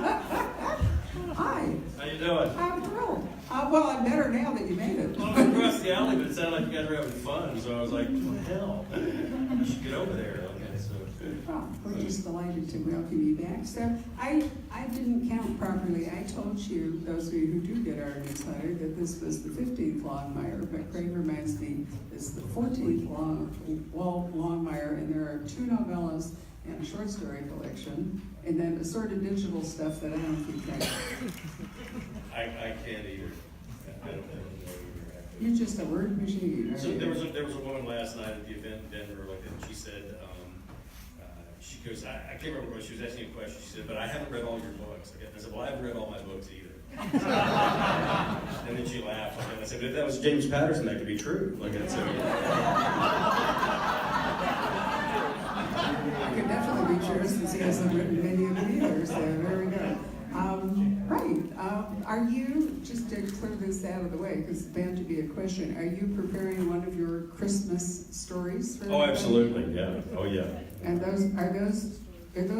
Hi. How you doing? I'm thrilled. Well, I'm better now that you made it. Well, I went across the alley, but it sounded like you guys were having fun, so I was like, what the hell? I should get over there. Okay, so. Well, we're just delighted to welcome you back. So I didn't count properly. I told you, those of you who do get our newsletter, that this was the 15th Longmire, but Craig reminds me it's the 14th Longmire, and there are 2 novellas and a short story collection, and then assorted digital stuff that I don't keep track of. I can't either. I don't know either. You're just a word machine. So there was a woman last night at the event in Denver, and she said, she goes, I can't remember what she was asking a question. She said, but I haven't read all your books. I said, well, I haven't read all my books either. And then she laughed. And I said, but if that was James Patterson, that could be true. Like I said. It could definitely be true since he hasn't written many of them either. So there we go. Are you, just to clear this out of the way, because it's bound to be a question, are you preparing one of your Christmas stories for Oh, absolutely, yeah. Oh, yeah. And are those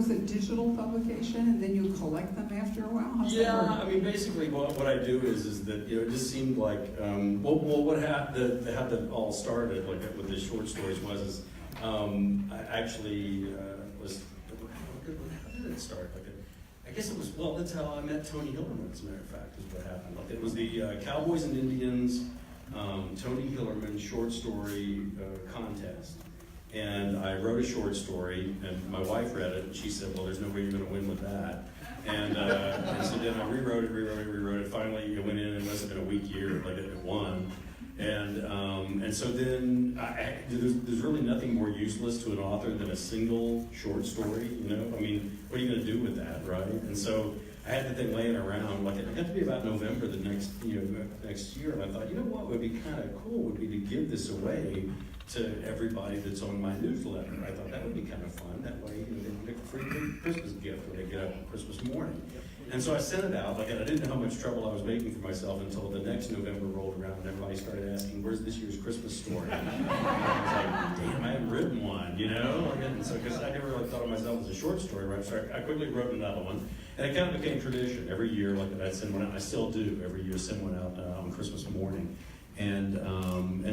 a digital publication, and then you collect them after a while? How's that work? I mean, basically, what I do is that it just seemed like what happened, how that all started, like with the short stories, was I actually was. How did it start? I guess it was, that's how I met Tony Hillerman, as a matter of fact, is what happened. It was the Cowboys and Indians Tony Hillerman short story contest. And I wrote a short story, and my wife read it, and she said, well, there's no way you're going to win with that. And so then I rewrote it. Finally, it went in, it must have been a weak year, like it won. And so then there's really nothing more useless to an author than a single short story, you know? I mean, what are you going to do with that, right? And so I had the thing laying around, like it got to be about November the next year, and I thought, you know what would be kind of cool would be to give this away to everybody that's on my newsletter. I thought that would be kind of fun. That way, they can get a free Christmas gift when they get up on Christmas morning. And so I sent it out, and I didn't know how much trouble I was making for myself until the next November rolled around and everybody started asking, where's this year's Christmas story? And I was like, damn, I hadn't written one, you know? And so, because I never really thought of myself as a short story writer, so I quickly wrote another one. And it kind of became tradition. Every year, I'd send one out. I still do every year, send one out on Christmas morning. And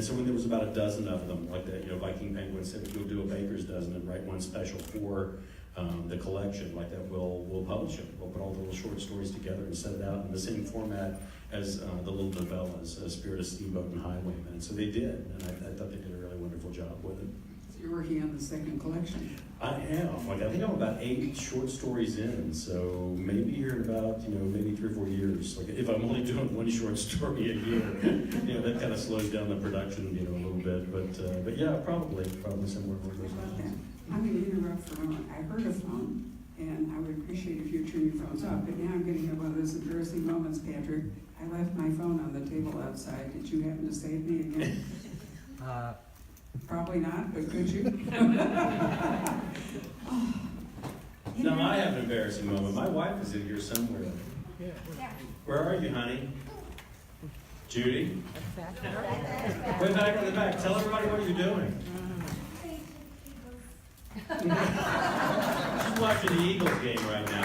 so when there was about a dozen of them, like that, Viking Penguin said, if you'll do a baker's dozen and write one special for the collection, like that, we'll publish it. We'll put all the little short stories together and set it out in the same format as the little novellas, Spirit of Steamboat and Highwayman. And so they did, and I thought they did a really wonderful job with it. So you're working on the second collection. I am. I think I'm about 8 short stories in, so maybe here in about, maybe 3 or 4 years. Like if I'm only doing one short story a year, that kind of slows down the production, a little bit. But yeah, probably somewhere along those lines. I'm going to interrupt for a moment. I heard a phone, and I would appreciate if you turn your phones off. But now I'm going to have one of those embarrassing moments, Patrick. I left my phone on the table outside. Did you happen to save me again? Probably not, but could you? No, I have an embarrassing moment. My wife is in here somewhere. Yeah. Where are you, honey? Judy? Way back in the back. Tell everybody what you're doing. She's watching the Eagles game right now.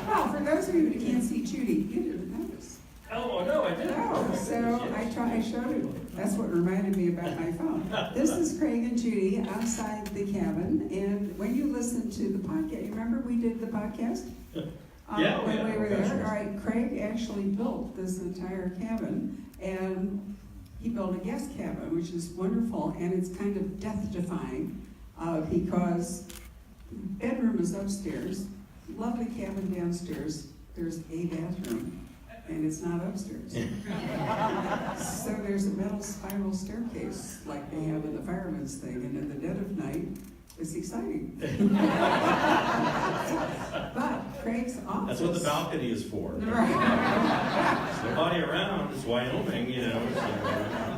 Well, for those of you who can't see Judy, you didn't notice. Oh, no, I didn't. No, so I showed you. That's what reminded me about my phone. This is Craig and Judy outside the cabin, and when you listen to the podcast, you remember we did the podcast? Yeah, when we were there. Sure. All right, Craig actually built this entire cabin, and he built a guest cabin, which is wonderful, and it's kind of death-defying because bedroom is upstairs, lovely cabin downstairs. There's a bathroom, and it's not upstairs. So there's a metal spiral staircase like they have in the fireman's thing, and in the dead of night, it's exciting. But Craig's office. That's what the balcony is for. Right. There's nobody around. It's Wyoming, So.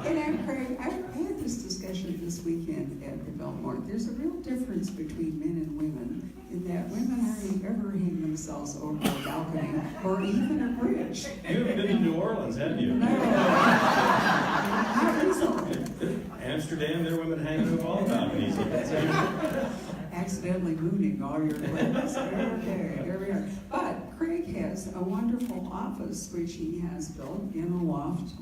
And Craig, I had this discussion this weekend at the Belmont. There's a real difference between men and women in that women hardly ever hang themselves over a balcony or even a bridge. You haven't been to New Orleans, have you? No. Not recently. Amsterdam, there are women hanging over all balconies. accidentally mooning all your lives. Okay, there we are. But Craig has a wonderful office, which he has built in a loft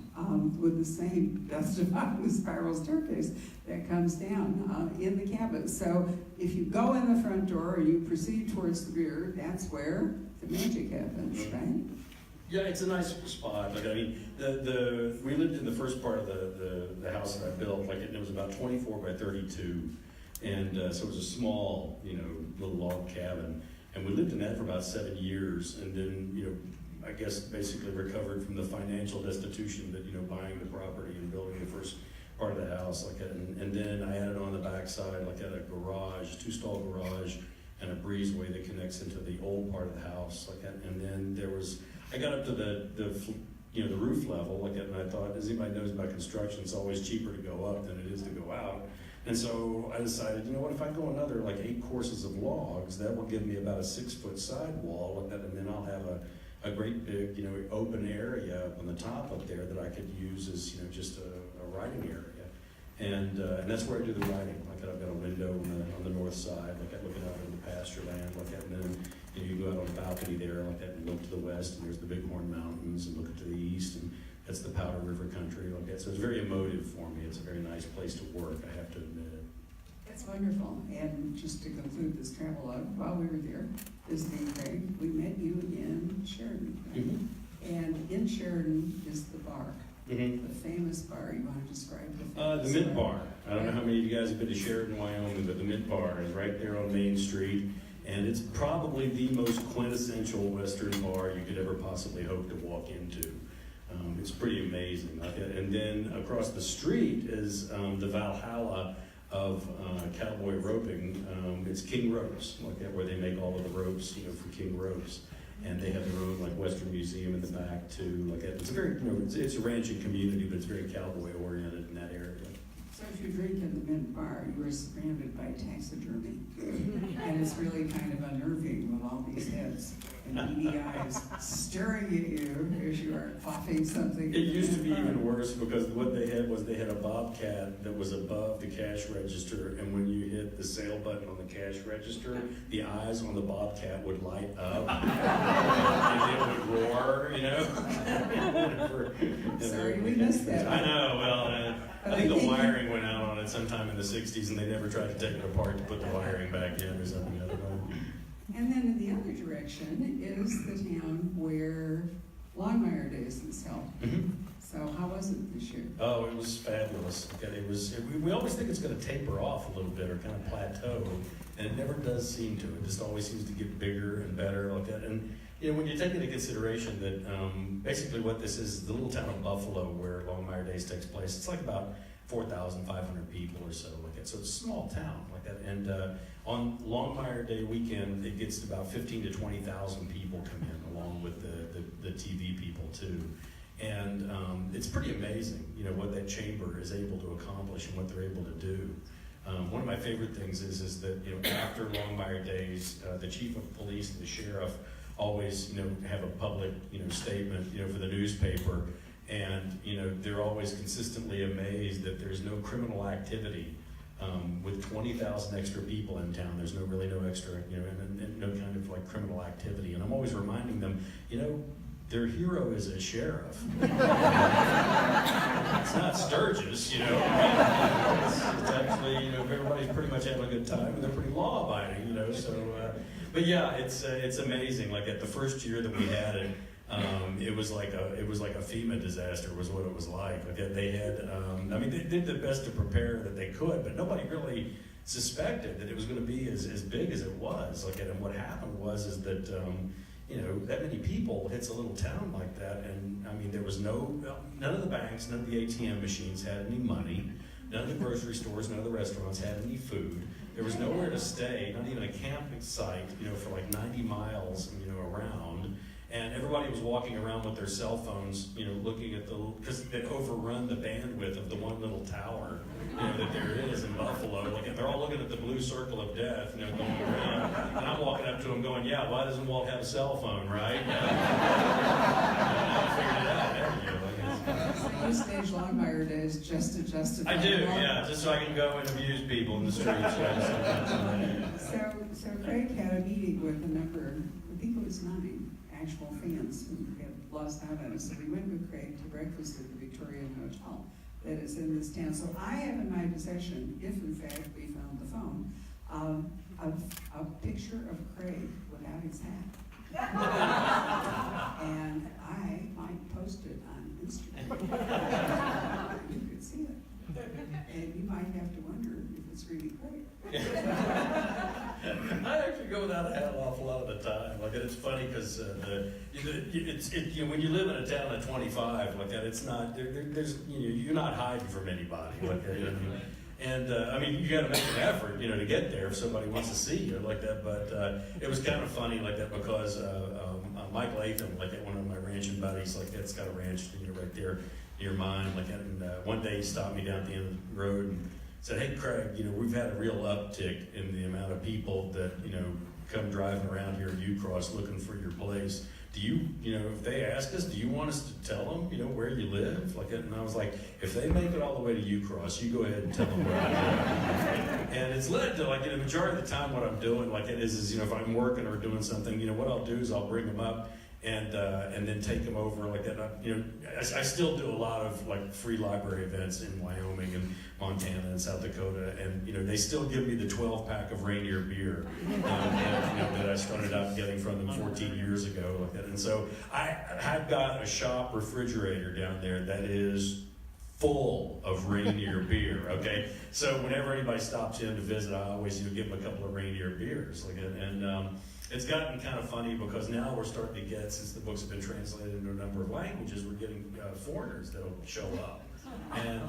with the same death-defying spiral staircase that comes down in the cabin. So if you go in the front door and you proceed towards the rear, that's where the magic happens, right? Yeah, it's a nice spot. Like, I mean, we lived in the first part of the house that I built. Like, it was about 24 by 32, and so it was a small, little log cabin. And we lived in that for about 7 years, and then, I guess basically recovered from the financial destitution that, buying the property and building the first part of the house. Like, and then I added on the backside, like, had a garage, 2-stall garage, and a breezeway that connects into the old part of the house. Like, and then I got up to the roof level, like, and I thought, as anybody knows about construction, it's always cheaper to go up than it is to go out. And so I decided, what if I go another like 8 courses of logs, that will give me about a 6-foot sidewall, and then I'll have a great big, open area up on the top up there that I could use as, just a writing area. And that's where I do the writing. Like, I've got a window on the north side, like I'm looking out into pasture land, like that, and then you go out on the balcony there, like that, and look to the west, and there's the Bighorn Mountains, and look to the east, and that's the Powder River country, like that. So it's very emotive for me. It's a very nice place to work, I have to admit it. That's wonderful. And just to conclude this travelogue, while we were there visiting Craig, we met you in Sheridan. Right? Mm-hmm. And in Sheridan is the bar. Mm-hmm. The famous bar. You want to describe the Mint Bar. I don't know how many of you guys have been to Sheridan, Wyoming, but the Mint Bar is right there on Main Street, and it's probably the most quintessential Western bar you could ever possibly hope to walk into. It's pretty amazing. And then across the street is the Valhalla of cowboy roping. It's King Ropes, like that, where they make all of the ropes, for King Ropes. And they have their own Western museum in the back too. Like, it's a very, it's a ranching community, but it's very cowboy oriented in that area. So if you drink in the Mint Bar, you are surrounded by taxidermy. And it's really kind of unnerving with all these heads and beady eyes staring at you as you are quaffing something. It used to be even worse, because what they had a bobcat that was above the cash register, and when you hit the sale button on the cash register, the eyes on the bobcat would light up and it would roar, Sorry, we missed that. I know, well, I think the wiring went out on it sometime in the 60s, and they never tried to take it apart to put the wiring back in or something. I don't know. And then in the other direction is the town where Longmire Days is held. Mm-hmm. So how was it this year? Oh, it was fabulous. We always think it's going to taper off a little bit or kind of plateau, and it never does seem to. It just always seems to get bigger and better like that. And when you take into consideration that basically what this is the little town of Buffalo where Longmire Days takes place, it's like about 4,500 people or so like that. So it's a small town like that. And on Longmire Day weekend, it gets to about 15 to 20,000 people come in, along with the TV people too. And it's pretty amazing, what that chamber is able to accomplish and what they're able to do. One of my favorite things is that after Longmire Days, the chief of police and the sheriff always have a public statement for the newspaper, and they're always consistently amazed that there's no criminal activity. With 20,000 extra people in town, there's really no extra, and no kind of criminal activity. And I'm always reminding them, their hero is a sheriff. It's not Sturgis, It's actually, everybody's pretty much having a good time, and they're pretty law-abiding, So, but yeah, it's amazing. Like, at the first year that we had it, it was like a FEMA disaster was what it was like. Like, they had, they did the best to prepare that they could, but nobody really suspected that it was going to be as big as it was. Like, and what happened is that that many people hits a little town like that, and there was none of the banks, none of the ATM machines had any money, none of the grocery stores, none of the restaurants had any food. There was nowhere to stay, not even a camping site, for 90 miles, around. And everybody was walking around with their cell phones, looking at because they'd overrun the bandwidth of the one little tower, that there is in Buffalo. Like, they're all looking at the blue circle of death, going around. And I'm walking up to them going, yeah, why doesn't Walt have a cell phone, right? I figured it out. There you go. So you stage Longmire days just to justify. I do, yeah, just so I can go and abuse people in the streets. So Craig had a meeting with a number, I think it was 9 actual fans who had lost out on us. So we went with Craig to breakfast at the Victorian Hotel that is in this town. So I have in my possession, if in fact we found the phone, a picture of Craig without his hat. And I might post it on Instagram. You could see it. And you might have to wonder if it's really Craig. I actually go without a hat an awful lot of the time. Like, it's funny because when you live in a town of 25 like that, it's not there's you're not hiding from anybody. Like that, and I mean, you got to make an effort, to get there if somebody wants to see you like that. But it was kind of funny like that because Mike Latham, like that, one of my ranching buddies, like that's got a ranch, right there near mine. Like that, and one day he stopped me down at the end of the road and said, "Hey, Craig, we've had a real uptick in the amount of people that, come driving around here at U-Cross looking for your place. Do you, if they ask us, do you want us to tell them, where you live?" Like that, and I was like, if they make it all the way to U-Cross, you go ahead and tell them where I live. And it's led to, like, the majority of the time what I'm doing, like it is if I'm working or doing something, what I'll do is I'll bring them up and then take them over like that. I still do a lot of like free library events in Wyoming and Montana and South Dakota, and they still give me the 12-pack of Rainier beer that I started out getting from them 14 years ago. Like that. And so I've got a shop refrigerator down there that is full of Rainier beer. Okay, so whenever anybody stops in to visit, I always give them a couple of Rainier beers. Like that. And it's gotten kind of funny because now we're starting to get, since the books have been translated into a number of languages, we're getting foreigners that'll show up. And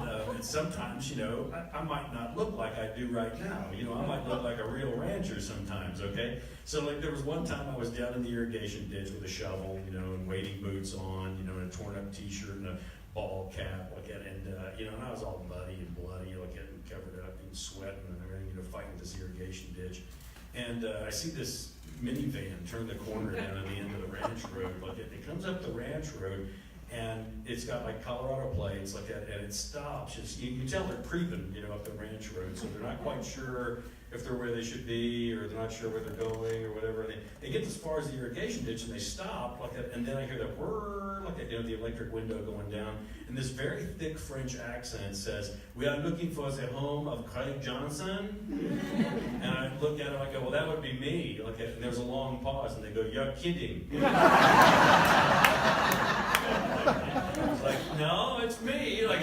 sometimes, I might not look like I do right now. I might look like a real rancher sometimes, okay? So, like, there was one time I was down in the irrigation ditch with a shovel, and wading boots on, and a torn-up T-shirt and a ball cap, like that, and I was all muddy and bloody, like, and covered up and sweating and everything, fighting this irrigation ditch. And I see this minivan turn the corner down at the end of the ranch road. Like it comes up the ranch road, and it's got like Colorado plates like that, and it stops. You can tell they're creeping, up the ranch road, so they're not quite sure if they're where they should be, or they're not sure where they're going, or whatever. They get as far as the irrigation ditch, and they stop like that, and then I hear that whirr, like that, the electric window going down, and this very thick French accent says, "We are looking for the home of Craig Johnson." And I look at him, I go, "Well, that would be me." Like, and there's a long pause, and they go, "You're kidding." It's like, no, it's me. Like,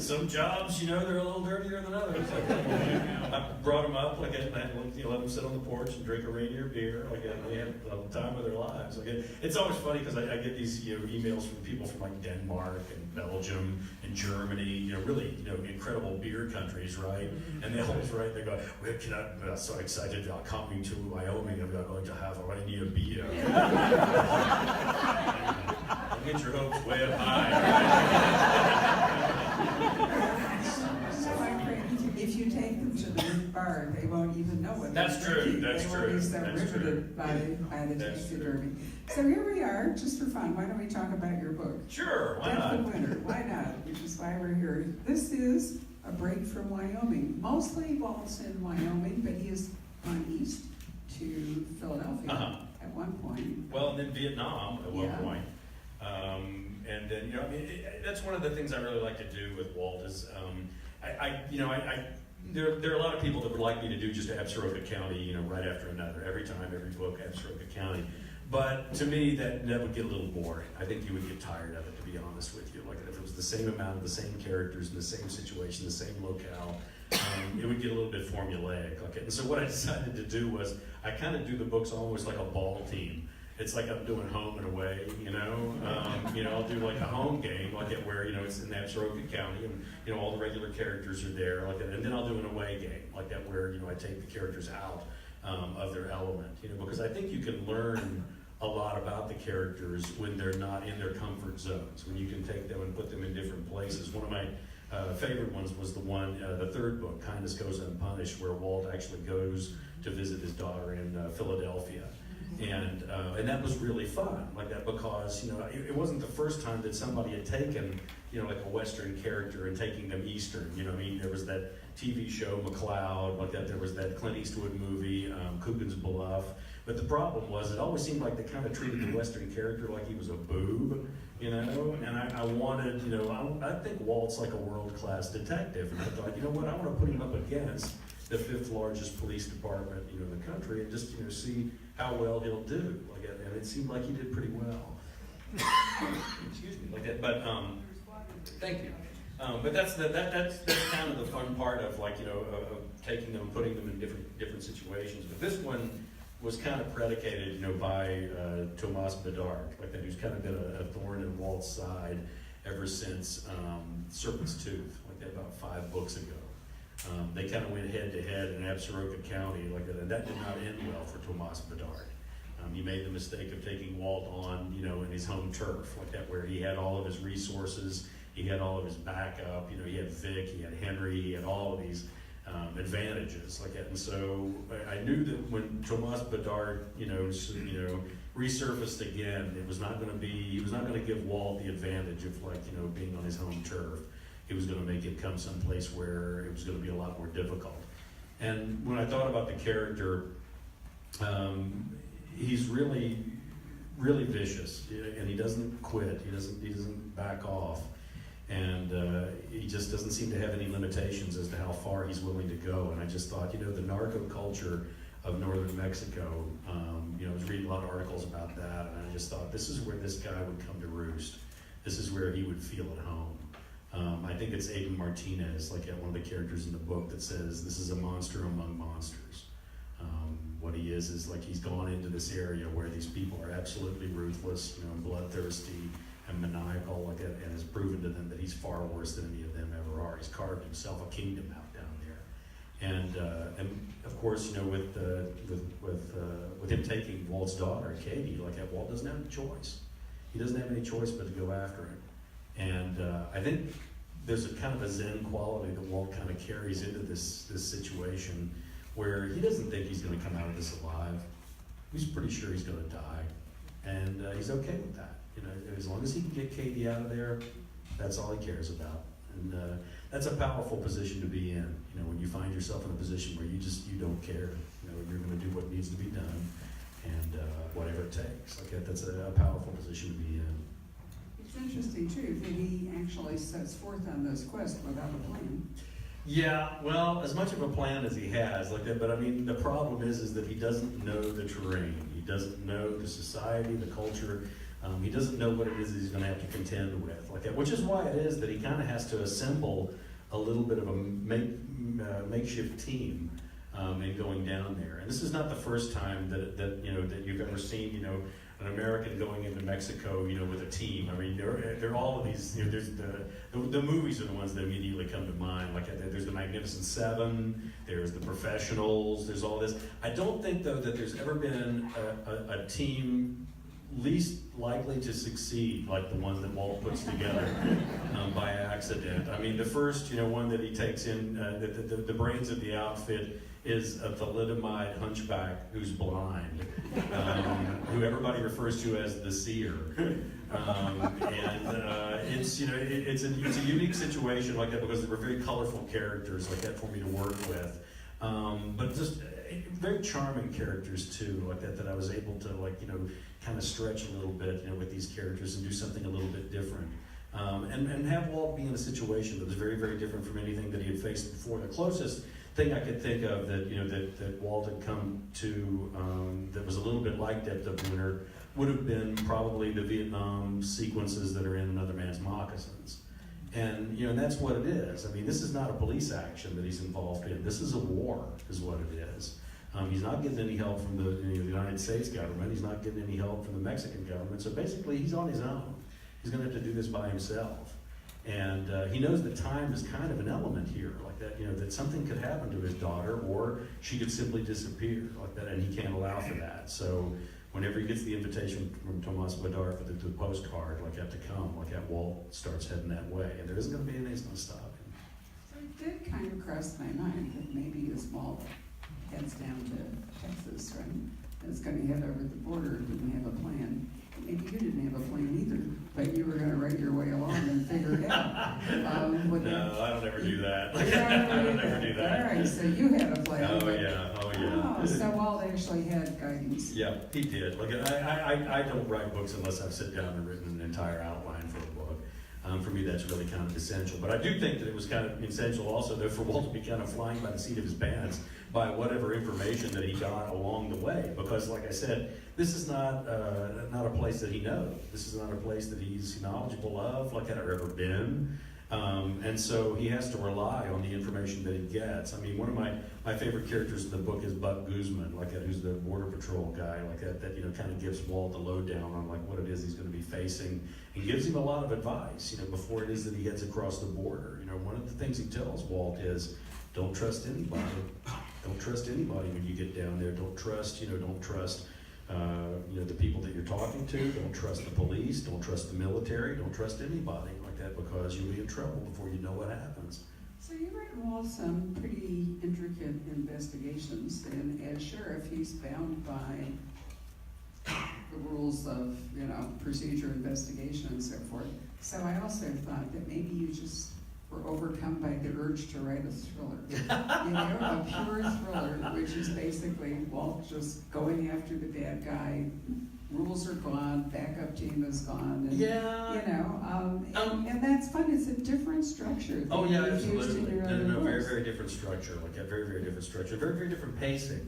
some jobs, they're a little dirtier than others. Like, I brought them up, like, and I let them sit on the porch and drink a Rainier beer. Like, they had the time of their lives. Like, it's always funny because I get these emails from people from like Denmark and Belgium and Germany, really incredible beer countries, right? And they always write, they go, "We're so excited about coming to Wyoming, and we're going to have a Rainier beer." Get your hopes way up high. If you take them to the bar, they won't even know what that's they're true. drinking. That's they true. Won't be so that's riveted by the taxidermy. So here we are, just for fun. Why don't we talk about your book? Sure. Why Death not? of Winter. Why not? Which is why we're here. This is a break from Wyoming. Mostly Walt's in Wyoming, but he has gone east to Philadelphia at one point. Well, and then Vietnam at one point. And then, that's one of the things I really like to do with Walt is, there are a lot of people that would like me to do just Absaroka County, right after another, every book, Absaroka County. But to me, that would get a little boring. I think you would get tired of it, to be honest with you. Like, if it was the same amount of the same characters in the same situation, the same locale, it would get a little bit formulaic. Like, and so what I decided to do was, I kind of do the books almost like a ball team. It's like I'm doing home and away, I'll do like a home game, like it where, it's in Absaroka County, and, all the regular characters are there, like that. And then I'll do an away game, like that, where, I take the characters out of their element, because I think you can learn a lot about the characters when they're not in their comfort zones, when you can take them and put them in different places. One of my favorite ones was the third book, Kindness Goes Unpunished, where Walt actually goes to visit his daughter in Philadelphia. And that was really fun, like that, because, you know, it wasn't the first time that somebody had taken, you know, like a Western character and taking them Eastern. You know what I mean? There was that TV show, McCloud, like that. There was that Clint Eastwood movie, Coogan's Bluff. But the problem was, it always seemed like they kind of treated the Western character like he was a boob, you know? And I wanted, you know, I think Walt's like a world-class detective. And I thought, you know what, I want to put him up against the 5th largest police department, you know, in the country, and just, you know, see how well he'll do. Like, and it seemed like he did pretty well. Excuse me, like that. But thank you. But that's kind of the fun part of, like, you know, of taking them, putting them in different situations. But this one was kind of predicated, you know, by Tomas Bedard, like that, who's kind of been a thorn in Walt's side ever since Serpent's Tooth, like that, about 5 books ago. They kind of went head to head in Absaroka County, like that, and that did not end well for Tomas Bedard. He made the mistake of taking Walt on, you know, in his home turf, like that, where he had all of his resources, he had all of his backup, you know, he had Vic, he had Henry, he had all of these advantages, like that. And so I knew that when Tomas Bedard, you know, resurfaced again, it was not going to be, he was not going to give Walt the advantage of, like, you know, being on his home turf. It was going to make him come someplace where it was going to be a lot more difficult. And when I thought about the character, he's really, really vicious, and he doesn't quit. He doesn't back off, and he just doesn't seem to have any limitations as to how far he's willing to go. And I just thought, you know, the narco culture of northern Mexico, you know, I was reading a lot of articles about that, and I just thought, this is where this guy would come to roost. This is where he would feel at home. I think it's Aiden Martinez, like one of the characters in the book, that says this is a monster among monsters. What he is like he's gone into this area where these people are absolutely ruthless, you know, bloodthirsty and maniacal, like that, and has proven to them that he's far worse than any of them ever are. He's carved himself a kingdom out down there, and of course, you know, with him taking Walt's daughter, Katie, like that, Walt doesn't have a choice. He doesn't have any choice but to go after him. And I think there's a kind of a Zen quality that Walt kind of carries into this situation, where he doesn't think he's going to come out of this alive. He's pretty sure he's going to die, and he's okay with that. You know, as long as he can get Katie out of there, that's all he cares about. And that's a powerful position to be in. You know, when you find yourself in a position where you don't care. You know, you're going to do what needs to be done, and whatever it takes. Like that's a powerful position to be in. It's interesting too that he actually sets forth on this quest without a plan. Yeah, well, as much of a plan as he has, like that, but I mean, the problem is that he doesn't know the terrain. He doesn't know the society, the culture. He doesn't know what it is he's going to have to contend with, like that, which is why it is that he kind of has to assemble a little bit of a makeshift team in going down there. And this is not the first time that you've ever seen, you know, an American going into Mexico, you know, with a team. I mean, there are all of these, you know, there's the movies are the ones that immediately come to mind. Like there's the Magnificent Seven, there's the Professionals, there's all this. I don't think, though, that there's ever been a team least likely to succeed like the one that Walt puts together by accident. I mean, the first, you know, one that he takes in, the brains of the outfit is a thalidomide hunchback who's blind, who everybody refers to as the Seer. It's, you know, it's a unique situation like that because they were very colorful characters like that for me to work with. But just very charming characters too, like that I was able to, like, you know, kind of stretch a little bit, you know, with these characters and do something a little bit different. And have Walt be in a situation that was very, very different from anything that he had faced before. The closest thing I could think of that, you know, that Walt had come to that was a little bit like Depth of Winter would have been probably the Vietnam sequences that are in Another Man's Moccasins. And, you know, and that's what it is. I mean, this is not a police action that he's involved in. This is a war, is what it is. He's not getting any help from the United States government. He's not getting any help from the Mexican government. So basically, he's on his own. He's going to have to do this by himself. And he knows that time is kind of an element here, like that, you know, that something could happen to his daughter, or she could simply disappear, like that, and he can't allow for that. So whenever he gets the invitation from Tomas Bedard for the postcard, like that, to come, like that, Walt starts heading that way, and there isn't going to be anything that's going to stop him. So it did kind of cross my mind that maybe as Walt heads down to Texas, right, it's gonna head over the border, didn't have a plan. Maybe you didn't have a plan either, but you were gonna write your way along and figure it out. No, I don't ever do that. I I don't ever do that. All right, so you had a plan. Oh yeah. Oh, so Walt actually had guidance. Yeah, he did. Look, I don't write books unless I've sit down and written an entire outline for a book. For me, that's really kind of essential. But I do think that it was kind of essential also, though, for Walt to be kind of flying by the seat of his pants by whatever information that he got along the way. Because, like I said, this is not a place that he knows. This is not a place that he's knowledgeable of, like had ever been. And so he has to rely on the information that he gets. I mean, one of my favorite characters in the book is Buck Guzman, like that, who's the border patrol guy, like that you know, kind of gives Walt the lowdown on like what it is he's going to be facing. He gives him a lot of advice, you know, before it is that he heads across the border. You know, one of the things he tells Walt is, don't trust anybody. Don't trust anybody when you get down there. Don't trust the people that you're talking to. Don't trust the police. Don't trust the military. Don't trust anybody like that, because you'll be in trouble before you know what happens. So you written Walt some pretty intricate investigations, and as sheriff, he's bound by the rules of, you know, procedure, investigation, and so forth. So I also thought that maybe you just were overcome by the urge to write a thriller. You know, a pure thriller, which is basically Walt just going after the bad guy. Rules are gone, backup team is gone, and Yeah. you know, and that's fun. It's a different structure. Oh yeah, than you've used absolutely. in your No, other no, very, books. very different structure. Like a very, very different structure. Very, very different pacing,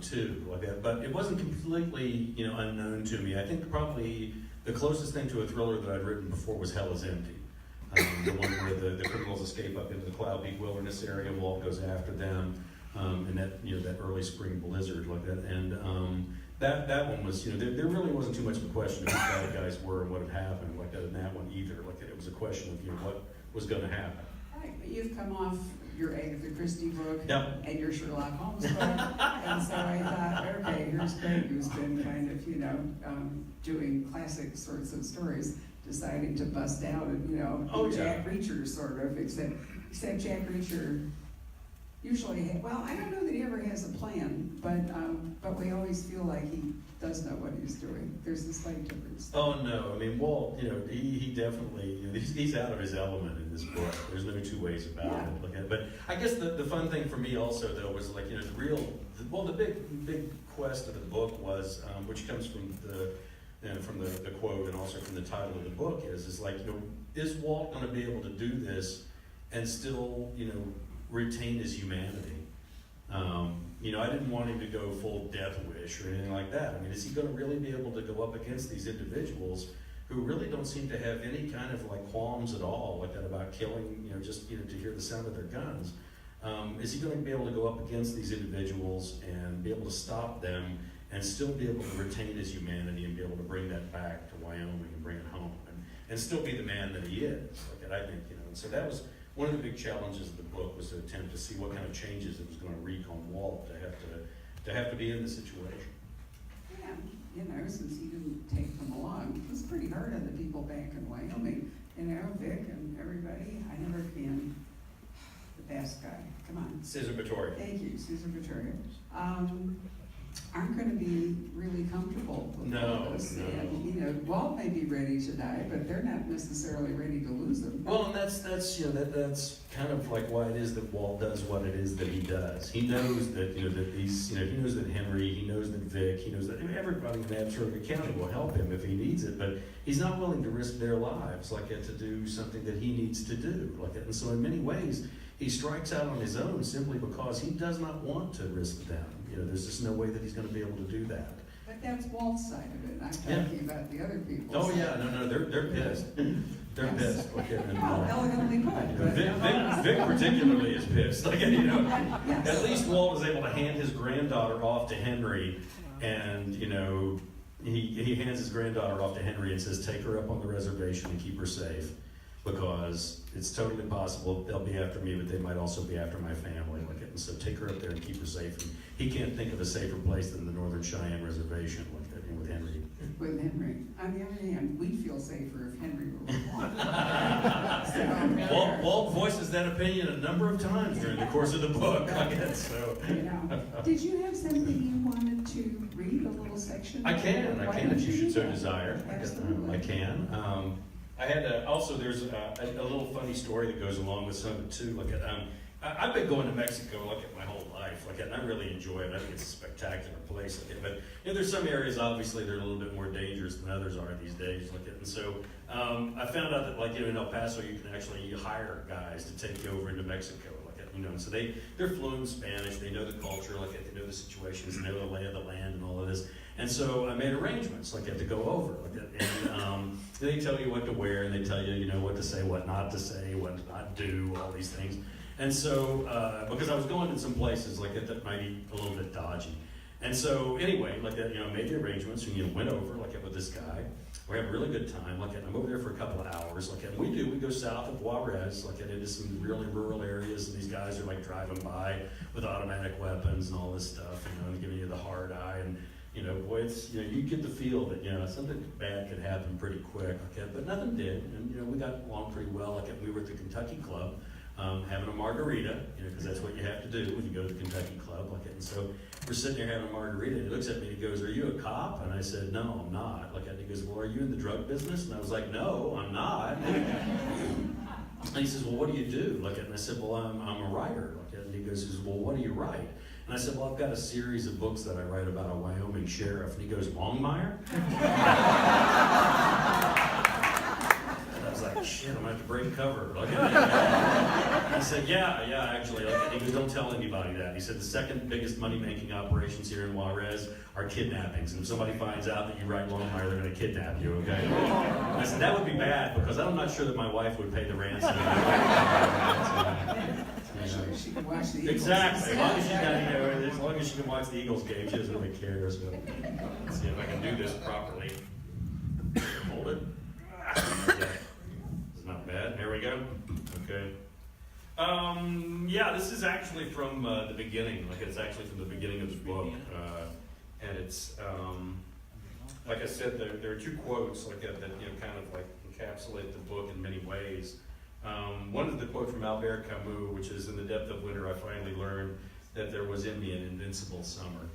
too. Like that. But it wasn't completely, you know, unknown to me. I think probably the closest thing to a thriller that I'd written before was Hell is Empty. The one where the criminals escape up into the Cloud Peak Wilderness area. Walt goes after them, and that, you know, that early spring blizzard like that. And that one was, you know, there really wasn't too much of a question of who the bad guys were and what had happened like that in that one either. Like it was a question of, you know, what was going to happen. Right, but you've come off your Agatha Christie book Yep. and your Sherlock Holmes book, and so I thought, okay, here's Craig, who's been kind of, you know, doing classic sorts of stories, deciding to bust out and, you know, Jack Reacher sort of, except Jack Reacher usually, well, I don't know that he ever has a plan, but we always feel like he does know what he's doing. There's a slight difference. Oh no, I mean Walt, you know, he definitely, you know, he's out of his element in this book. There's no two ways about it. Like, but I guess the fun thing for me also though was like, you know, the big quest of the book was, which comes from the quote and also from the title of the book is like, you know, is Walt going to be able to do this and still, you know, retain his humanity? You know, I didn't want him to go full Death Wish or anything like that. I mean, is he going to really be able to go up against these individuals who really don't seem to have any kind of like qualms at all, like that about killing, you know, just, you know, to hear the sound of their guns? Is he going to be able to go up against these individuals and be able to stop them and still be able to retain his humanity and be able to bring that back to Wyoming and bring it home and still be the man that he is? Like, I think, you know, and so that was one of the big challenges of the book, was to attempt to see what kind of changes it was going to wreak on Walt to have to be in the situation. Yeah, you know, since he didn't take them along, it was pretty hard on the people back in Wyoming. You know, Vic and everybody. I never can. The Basque guy. Come on. Cesar Vittorio. Thank you, Cesar Vittorio. Aren't going to be really comfortable with all this. No. And, you know, Walt may be ready to die, but they're not necessarily ready to lose him. Well, and that's you know, that's kind of like why it is that Walt does what it is that he does. He knows that, you know, that these, you know, he knows that Henry, he knows that Vic, he knows that everybody in Absaroka County will help him if he needs it, but he's not willing to risk their lives like that to do something that he needs to do like that. And so in many ways, he strikes out on his own simply because he does not want to risk them. You know, there's just no way that he's going to be able to do that. But that's Walt's side of it. I'm talking about the other people. Oh yeah, no, they're pissed. They're pissed. Okay, and, Well, elegantly put. But Vic particularly is pissed. Like, you know, yes. at least Walt was able to hand his granddaughter off to Henry, and you know, he hands his granddaughter off to Henry and says, "Take her up on the reservation and keep her safe, because it's totally possible they'll be after me, but they might also be after my family." Like, and so take her up there and keep her safe. And he can't think of a safer place than the Northern Cheyenne Reservation with Henry. With Henry. On the other hand, we'd feel safer if Henry were with Walt. Walt voices that opinion a number of times during the course of the book. I guess so. You know. Did you have something you wanted to read a introduction? I can Why if don't you should so do that? desire. Absolutely. I can. I had also there's a little funny story that goes along with some of it too. Like I've been going to Mexico like my whole life, and I really enjoy it. I think it's a spectacular place. But there's some areas obviously they're a little bit more dangerous than others are these days. And so I found out that in El Paso you can actually hire guys to take you over into Mexico. And so they're fluent in Spanish, they know the culture, they know the situations, they know the lay of the land and all of this. And so I made arrangements, to go over, and they tell you what to wear, and they tell you, what to say, what not to say, what to not do, all these things. And so, because I was going to some places that might be a little bit dodgy. And so anyway, made the arrangements, and went over, with this guy. We had a really good time. I'm over there for a couple of hours. We go south of Juarez, into some really rural areas, and these guys are driving by with automatic weapons and all this stuff, and giving you the hard eye. And boy, it's you get the feel that something bad could happen pretty quick. But nothing did, and we got along pretty well. We were at the Kentucky Club, having a margarita, because that's what you have to do when you go to the Kentucky Club. And so we're sitting there having a margarita, and he looks at me and he goes, "Are you a cop?" And I said, "No, I'm not." And he goes, "Well, are you in the drug business?" And I was like, "No, I'm not." And he says, "Well, what do you do?" And I said, "Well, I'm a writer." And he goes, "Well, what do you write?" And I said, "Well, I've got a series of books that I write about a Wyoming sheriff." And he goes, "Longmire?" I was like, "Shit, I'm gonna have to break cover." I said, yeah, actually. He goes, "Don't tell anybody that." He said, "The second biggest money-making operations here in Juarez are kidnappings. And if somebody finds out that you write Longmire, they're gonna kidnap you, okay?" I said, "That would be bad, because I'm not sure that my wife would pay the ransom." She can watch the Eagles. Exactly. As long as she can watch the Eagles game, she doesn't really care. So let's see if I can do this properly. Hold it. It's not bad. There we go. Okay. This is actually from the beginning. It's actually from the beginning of the book, and it's like I said, there are two quotes that kind of encapsulate the book in many ways. One is the quote from Albert Camus, which is, "In the depth of winter, I finally learned that there was in me an invincible summer."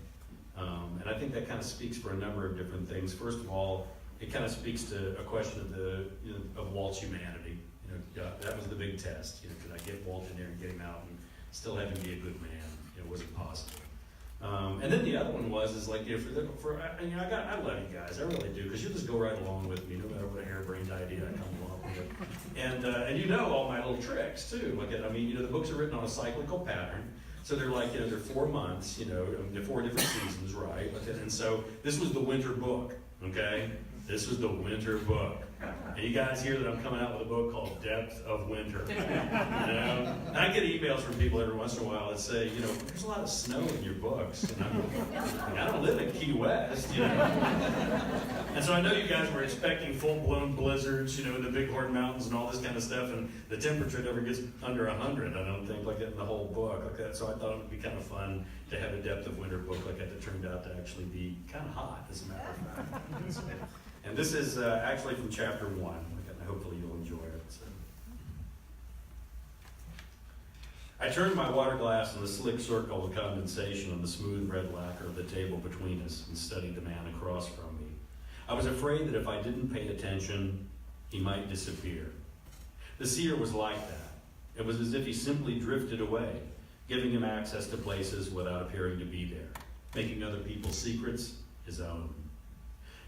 And I think that kind of speaks for a number of different things. First of all, it kind of speaks to a question of Walt's humanity. That was the big test. Could I get Walt in there and get him out and still have him be a good man? Was it possible? And then the other one I love you guys, I really do, because you just go right along with me, no matter what harebrained idea I come along with. And all my little tricks too. The books are written on a cyclical pattern. So they're they're 4 months, they're 4 different seasons, right? And so this was the winter book, okay? This was the winter book. And you guys hear that I'm coming out with a book called Depth of Winter. And I get emails from people every once in a while that say, "There's a lot of snow in your books." And I don't live in Key West, And so I know you guys were expecting full-blown blizzards, in the Bighorn Mountains and all this kind of stuff, and the temperature never gets under 100, I don't think, in the whole book. So I thought it would be kind of fun to have a Depth of Winter book that turned out to actually be kind of hot, as a matter of fact. And this is actually from chapter 1. Hopefully you'll enjoy it. So. I turned my water glass in the slick circle of condensation on the smooth red lacquer of the table between us and studied the man across from me. I was afraid that if I didn't pay attention, he might disappear. The Seer was like that. It was as if he simply drifted away, giving him access to places without appearing to be there, making other people's secrets his own.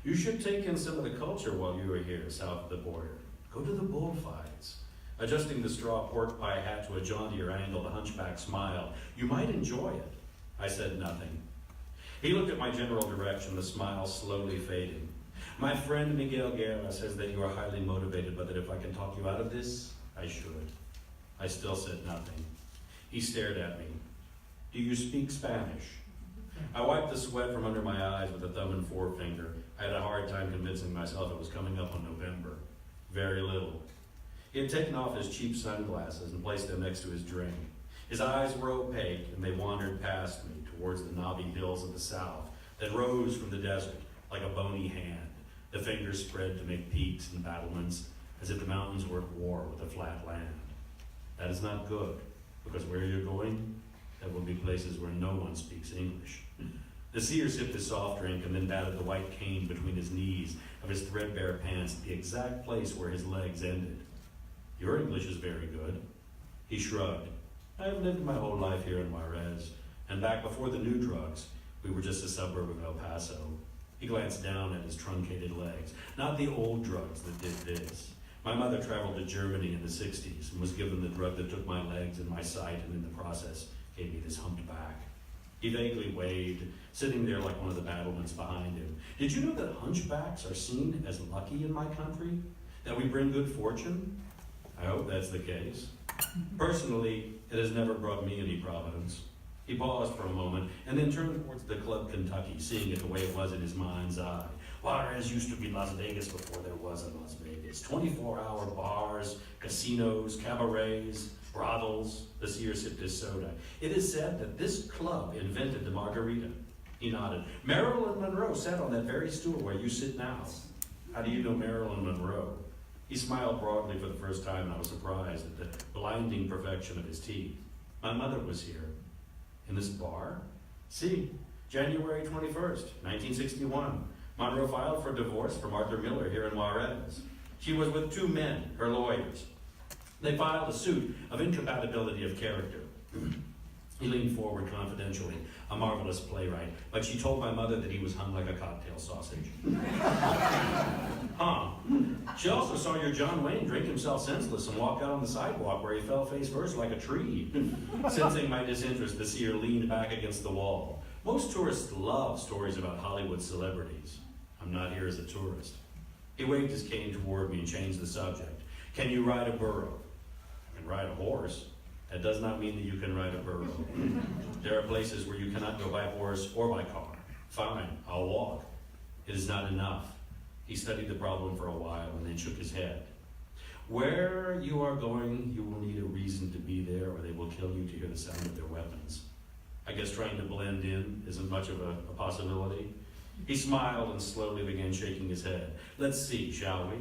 "You should take in some of the culture while you are here, south of the border. Go to the bullfights." Adjusting the straw pork pie hat to a jauntier angle, the hunchback smiled. "You might enjoy it." I said nothing. He looked at my general direction, the smile slowly fading. "My friend Miguel Guerra says that you are highly motivated, but that if I can talk you out of this, I should." I still said nothing. He stared at me. "Do you speak Spanish?" I wiped the sweat from under my eyes with a thumb and forefinger. I had a hard time convincing myself it was coming up on November. Very little. He had taken off his cheap sunglasses and placed them next to his drink. His eyes were opaque, and they wandered past me towards the knobby hills of the south that rose from the desert like a bony hand, the fingers spread to make peaks and battlements, as if the mountains were at war with the flat land. That is not good, because where you're going, there will be places where no one speaks English. The Seer sipped his soft drink and then batted the white cane between his knees of his threadbare pants at the exact place where his legs ended. Your English is very good. He shrugged. I've lived my whole life here in Juarez, and back before the new drugs, we were just a suburb of El Paso. He glanced down at his truncated legs. Not the old drugs that did this. My mother traveled to Germany in the 60s and was given the drug that took my legs and my sight and in the process gave me this humped back. He vaguely waved, sitting there like one of the battlements behind him. Did you know that hunchbacks are seen as lucky in my country? That we bring good fortune? I hope that's the case. Personally, it has never brought me any providence. He paused for a moment and then turned towards the Club Kentucky, seeing it the way it was in his mind's eye. Juarez used to be Las Vegas before there was a Las Vegas. 24-hour bars, casinos, cabarets, brothels. The Seer sipped his soda. It is said that this club invented the margarita. He nodded. Marilyn Monroe sat on that very stool where you sit now. How do you know Marilyn Monroe? He smiled broadly for the first time, and I was surprised at the blinding perfection of his teeth. My mother was here. In this bar? See, January 21st, 1961. Monroe filed for divorce from Arthur Miller here in Juarez. She was with two men, her lawyers. They filed a suit of incompatibility of character. He leaned forward confidentially, a marvelous playwright, but she told my mother that he was hung like a cocktail sausage. Huh. She also saw your John Wayne drink himself senseless and walk out on the sidewalk where he fell face first like a tree. Sensing my disinterest, the Seer leaned back against the wall. Most tourists love stories about Hollywood celebrities. I'm not here as a tourist. He waved his cane toward me and changed the subject. Can you ride a burro? I can ride a horse. That does not mean that you can ride a burro. There are places where you cannot go by horse or by car. Fine, I'll walk. It is not enough. He studied the problem for a while and then shook his head. Where you are going, you will need a reason to be there or they will kill you to hear the sound of their weapons. I guess trying to blend in isn't much of a possibility. He smiled and slowly began shaking his head. Let's see, shall we?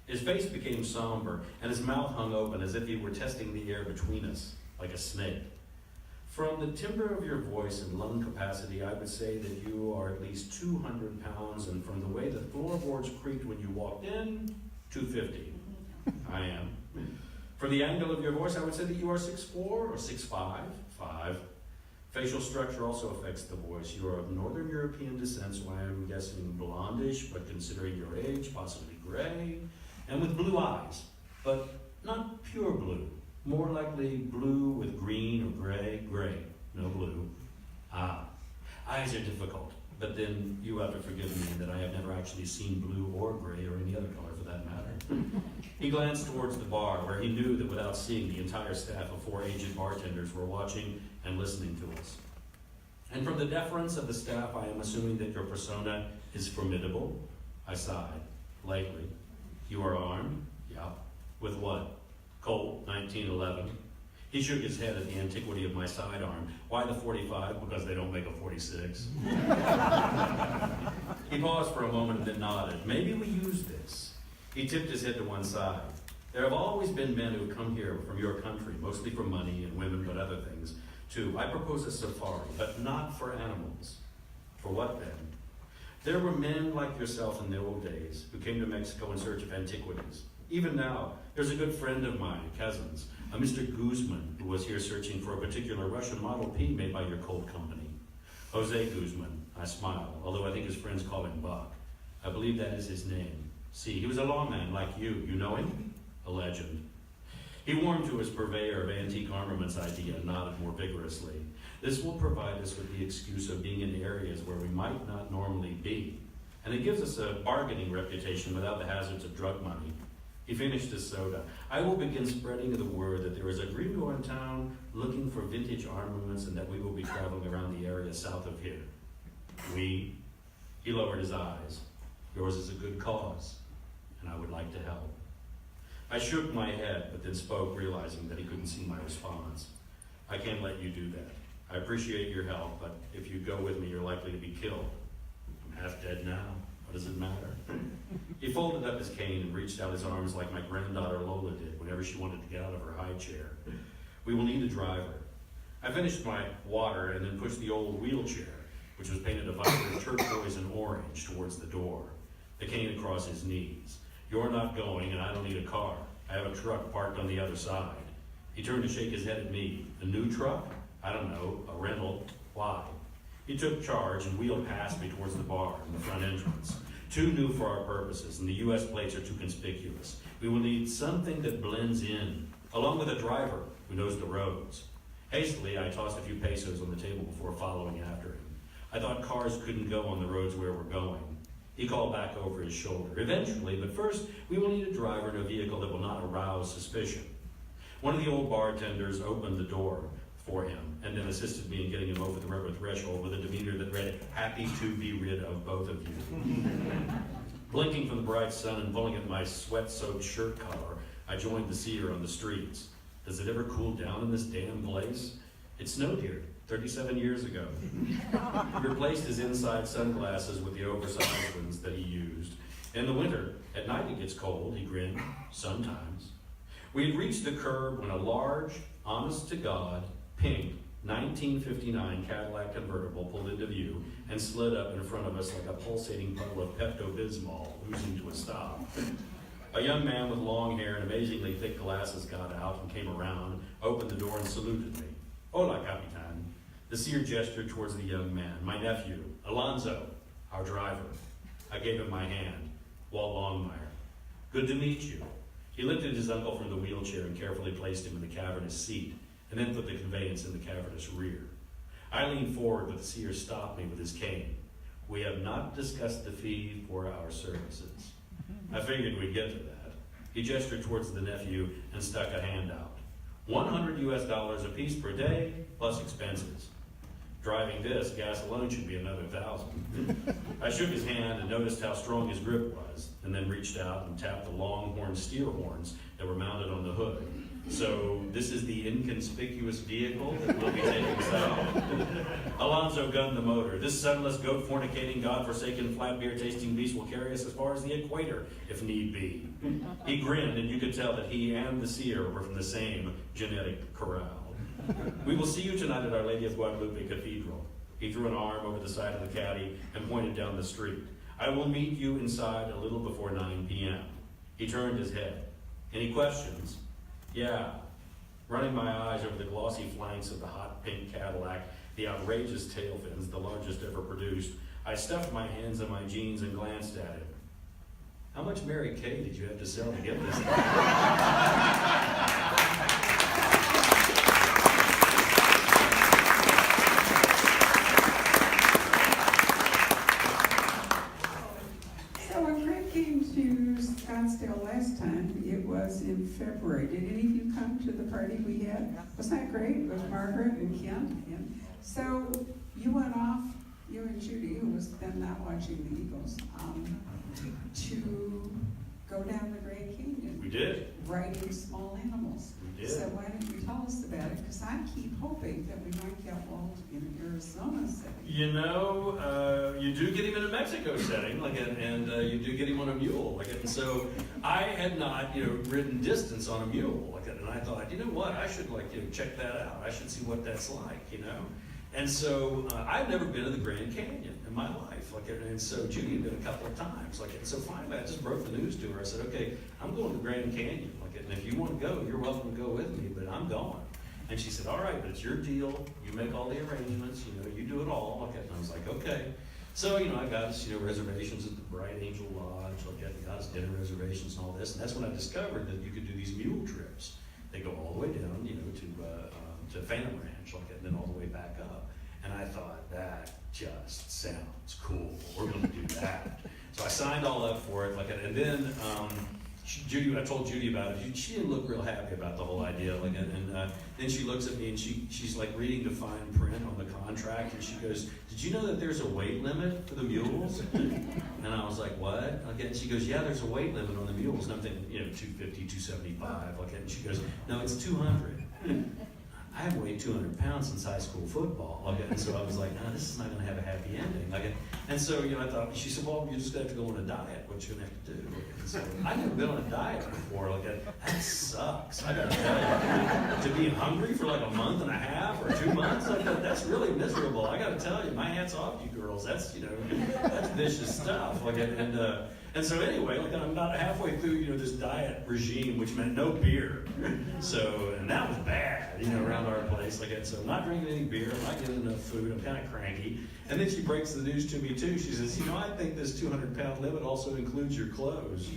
His face became somber, and his mouth hung open as if he were testing the air between us, like a snake. From the timbre of your voice and lung capacity, I would say that you are at least 200 pounds, and from the way the floorboards creaked when you walked in, 250. I am. From the angle of your voice, I would say that you are 6'4" or 6'5", 5. Facial structure also affects the voice. You are of Northern European descent, so I am guessing blondish, but considering your age, possibly gray, and with blue eyes, but not pure blue. More likely blue with green or gray. Gray, no blue. Ah, eyes are difficult, but then you have to forgive me that I have never actually seen blue or gray or any other color for that matter. He glanced towards the bar, where he knew that without seeing, the entire staff of 4 aged bartenders were watching and listening to us. And from the deference of the staff, I am assuming that your persona is formidable. I sighed, lightly. You are armed? Yeah. With what? Colt, 1911. He shook his head at the antiquity of my sidearm. Why the 45? Because they don't make a 46. He paused for a moment and then nodded. Maybe we use this. He tipped his head to one side. There have always been men who come here from your country, mostly for money and women, but other things, too. I propose a safari, but not for animals. For what then? There were men like yourself in the old days who came to Mexico in search of antiquities. Even now, there's a good friend of mine, cousins, a Mr. Guzman, who was here searching for a particular Russian Model P made by your Colt company. Jose Guzman. I smiled, although I think his friends call him Buck. I believe that is his name. See, he was a lawman like you. You know him? A legend. He warmed to his purveyor of antique armaments idea and nodded more vigorously. This will provide us with the excuse of being in areas where we might not normally be. And it gives us a bargaining reputation without the hazards of drug money. He finished his soda. I will begin spreading the word that there is a gringo in town looking for vintage armaments and that we will be traveling around the area south of here. We? He lowered his eyes. Yours is a good cause, and I would like to help. I shook my head, but then spoke, realizing that he couldn't see my response. I can't let you do that. I appreciate your help, but if you go with me, you're likely to be killed. I'm half dead now. What does it matter? He folded up his cane and reached out his arms like my granddaughter Lola did whenever she wanted to get out of her high chair. We will need a driver. I finished my water and then pushed the old wheelchair. which was painted a vibrant turquoise and orange towards the door. The cane across his knees. You're not going, and I don't need a car. I have a truck parked on the other side. He turned to shake his head at me. A new truck? I don't know, a rental. Why? He took charge and wheeled past me towards the bar and the front entrance. Too new for our purposes, and the U.S. plates are too conspicuous. We will need something that blends in, along with a driver who knows the roads. Hastily, I tossed a few pesos on the table before following after him. I thought cars couldn't go on the roads where we're going. He called back over his shoulder. Eventually, but first, we will need a driver in a vehicle that will not arouse suspicion. One of the old bartenders opened the door for him and then assisted me in getting him over the rubber threshold with a demeanor that read, "Happy to be rid of both of you." Blinking from the bright sun and pulling at my sweat-soaked shirt collar, I joined the Seer on the streets. Does it ever cool down in this damn place? It snowed here 37 years ago. He replaced his inside sunglasses with the oversized ones that he used. In the winter, at night it gets cold, he grinned, sometimes. We had reached the curb when a large, honest-to-God, pink 1959 Cadillac convertible pulled into view and slid up in front of us like a pulsating puddle of Pepto-Bismol oozing to a stop. A young man with long hair and amazingly thick glasses got out and came around, opened the door and saluted me. Hola, Capitan. The Seer gestured towards the young man. My nephew, Alonzo, our driver. I gave him my hand. Walt Longmire. Good to meet you. He lifted his uncle from the wheelchair and carefully placed him in the cavernous seat, and then put the conveyance in the cavernous rear. I leaned forward, but the Seer stopped me with his cane. We have not discussed the fee for our services. I figured we'd get to that. He gestured towards the nephew and stuck a hand out. $100 US apiece per day, plus expenses. Driving this, gas alone should be another 1,000. I shook his hand and noticed how strong his grip was, and then reached out and tapped the longhorn steer horns that were mounted on the hood. So this is the inconspicuous vehicle that we'll be taking south. Alonzo gunned the motor. This sunless, goat-fornicating, God-forsaken, flat beer-tasting beast will carry us as far as the equator, if need be. He grinned, and you could tell that he and the Seer were from the same genetic corral. We will see you tonight at Our Lady of Guadalupe Cathedral. He threw an arm over the side of the caddy and pointed down the street. I will meet you inside a little before 9 p.m. He turned his head. Any questions? Yeah. Running my eyes over the glossy flanks of the hot pink Cadillac, the outrageous tail fins, the largest ever produced, I stuffed my hands in my jeans and glanced at him. How much Mary Kay did you have to sell to get this thing? Scottsdale last time, it was in February. Did any of you come to the party we had? Wasn't that great? It was Margaret and Kent. And so you went off, you and Judy, who was then not watching the Eagles, to go down the Grand Canyon. We did. Riding small animals. We did. So why don't you tell us about it? Because I keep hoping that we might get one in Arizona setting. You know, you do get him in a Mexico setting, and you do get him on a mule. And so I had not, ridden distance on a mule, and I thought, you know what, I should check that out. I should see what that's like, And so I've never been to the Grand Canyon in my life, and so Judy had been a couple of times, and so finally I just broke the news to her. I said, okay, I'm going to the Grand Canyon, and if you want to go, you're welcome to go with me, but I'm going. And she said, all right, but it's your deal. You make all the arrangements, you do it all. And I was like, okay. So, I got us, reservations at the Bright Angel Lodge, got us dinner reservations and all this, and that's when I discovered that you could do these mule trips. They go all the way down, to Phantom Ranch, and then all the way back up. And I thought, that just sounds cool. We're going to do that. So I signed all up for it, and then I told Judy about it. She didn't look real happy about the whole idea, and then she looks at me and she's reading the fine print on the contract, and she goes, "Did you know that there's a weight limit for the mules?" And I was like, "What?" And she goes, "Yeah, there's a weight limit on the mules." And I'm thinking, 250, 275. And she goes, "No, it's 200." I haven't weighed 200 pounds since high school football. Okay? And so I was like, no, this is not going to have a happy ending. Okay? And so, I thought, she said, well, you're just going to have to go on a diet. What you're going to have to do. And so I've never been on a diet before. That sucks. I got to tell you. To be hungry for like a month and a half or 2 months, that's really miserable. I got to tell you, my hat's off to you girls. That's, that's vicious stuff. And so anyway, I'm about halfway through, this diet regime, which meant no beer. So, and that was bad, around our place. So I'm not drinking any beer, I'm not getting enough food, I'm kind of cranky. And then she breaks the news to me too. She says, I think this 200-pound limit also includes your clothes.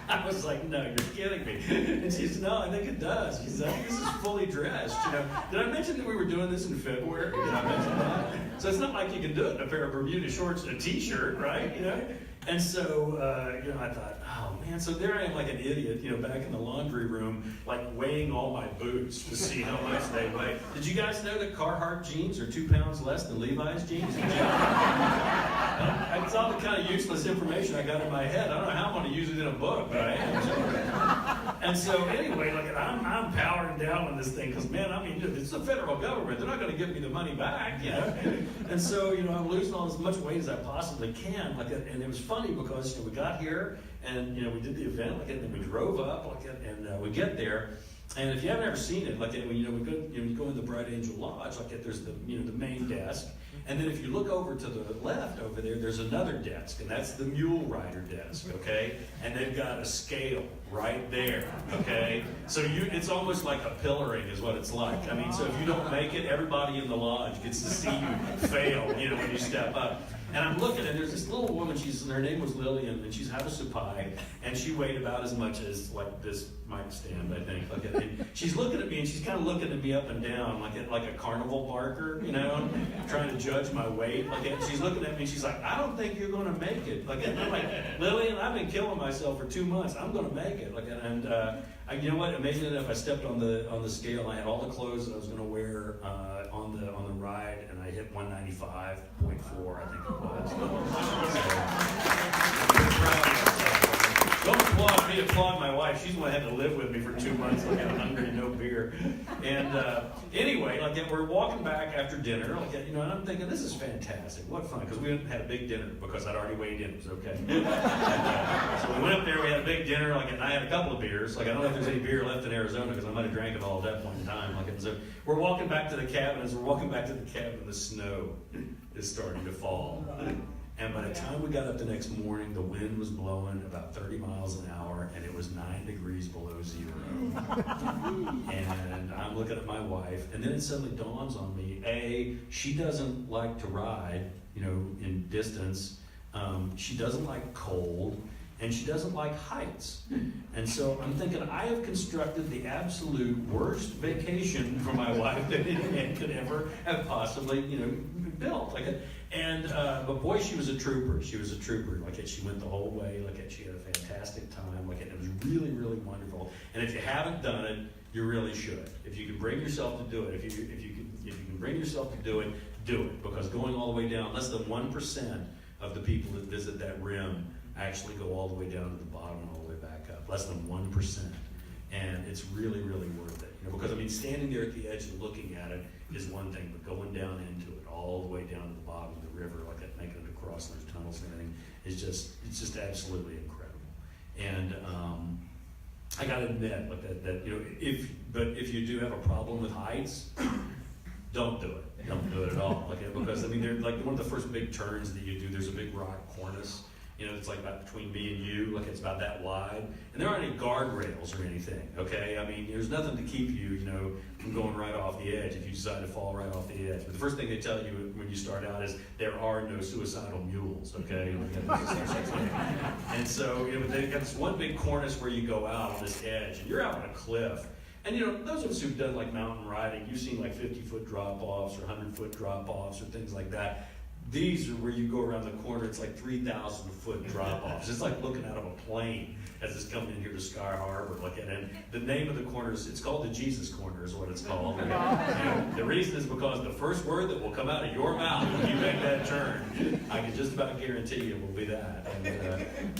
I was like, no, you're kidding me. And she said, no, I think it does. She said, this is fully dressed. Did I mention that we were doing this in February? Did I mention that? So it's not like you can do it in a pair of Bermuda shorts and a t-shirt, right? And so, I thought, oh man, so there I am like an idiot, back in the laundry room, like weighing all my boots to see how much they weigh. Did you guys know that Carhartt jeans are 2 pounds less than Levi's jeans? It's all the kind of useless information I got in my head. I don't know how I'm going to use it in a book, but I am. And so anyway, I'm powering down on this thing because, man, it's the federal government. They're not going to give me the money back, And so, I'm losing as much weight as I possibly can. And it was funny because, we got here and, we did the event, and then we drove up, and we get there. And if you haven't ever seen it, when you go in the Bright Angel Lodge, there's the the main desk, and then if you look over to the left over there, there's another desk, and that's the mule rider desk, okay? And they've got a scale right there, okay? So it's almost like a pillaring is what it's like. So if you don't make it, everybody in the lodge gets to see you fail, when you step up. And I'm looking, and there's this little woman, her name was Lillian, and she's Havasupai, and she weighed about as much as this mic stand, I think. And she's looking at me, and she's kind of looking at me up and down, like a carnival barker, trying to judge my weight. And she's looking at me, she's like, I don't think you're going to make it. And I'm like, Lillian, I've been killing myself for 2 months. I'm going to make it. You know what? Amazing enough, I stepped on the scale. I had all the clothes that I was going to wear on the ride, and I hit 195.4, I think it was. Don't applaud me, applaud my wife. She's the one who had to live with me for 2 months, hungry, no beer. And anyway, we're walking back after dinner, and I'm thinking, this is fantastic. What fun, because we had a big dinner because I'd already weighed in. It was okay. So we went up there, we had a big dinner, and I had a couple of beers. I don't know if there's any beer left in Arizona because I might have drank it all at that point in time. So we're walking back to the cabin. As we're walking back to the cabin, the snow is starting to fall. And by the time we got up the next morning, the wind was blowing about 30 miles an hour, and it was 9 degrees below zero. And I'm looking at my wife, and then it suddenly dawns on me, A, she doesn't like to ride, in distance. She doesn't like cold, and she doesn't like heights. And so I'm thinking, I have constructed the absolute worst vacation for my wife that any man could ever have possibly, built. But boy, she was a trooper. She was a trooper. She went the whole way. She had a fantastic time. It was really, really wonderful. And if you haven't done it, you really should. If you can bring yourself to do it, if you can bring yourself to do it, do it. Because going all the way down, less than 1% of the people that visit that rim actually go all the way down to the bottom and all the way back up. Less than 1%. And it's really, really worth it. Because standing there at the edge and looking at it is one thing, but going down into it, all the way down to the bottom of the river, making it across those tunnels and everything, it's just absolutely incredible. And I got to admit, if you do have a problem with heights, don't do it. Don't do it at all. Because they're one of the first big turns that you do. There's a big rock cornice. It's about between me and you, it's about that wide. And there aren't any guardrails or anything, okay? There's nothing to keep you, from going right off the edge if you decide to fall right off the edge. But the first thing they tell you when you start out is there are no suicidal mules, okay? And so, they've got this one big cornice where you go out on this edge, and you're out on a cliff. And those of us who've done mountain riding, you've seen 50-foot drop-offs or 100-foot drop-offs or things like that. These are where you go around the corner, it's 3,000-foot drop-offs. It's like looking out of a plane as it's coming in here to Sky Harbor. And the name of the corner it's called the Jesus Corner is what it's called. And the reason is because the first word that will come out of your mouth when you make that turn, I can just about guarantee it will be that.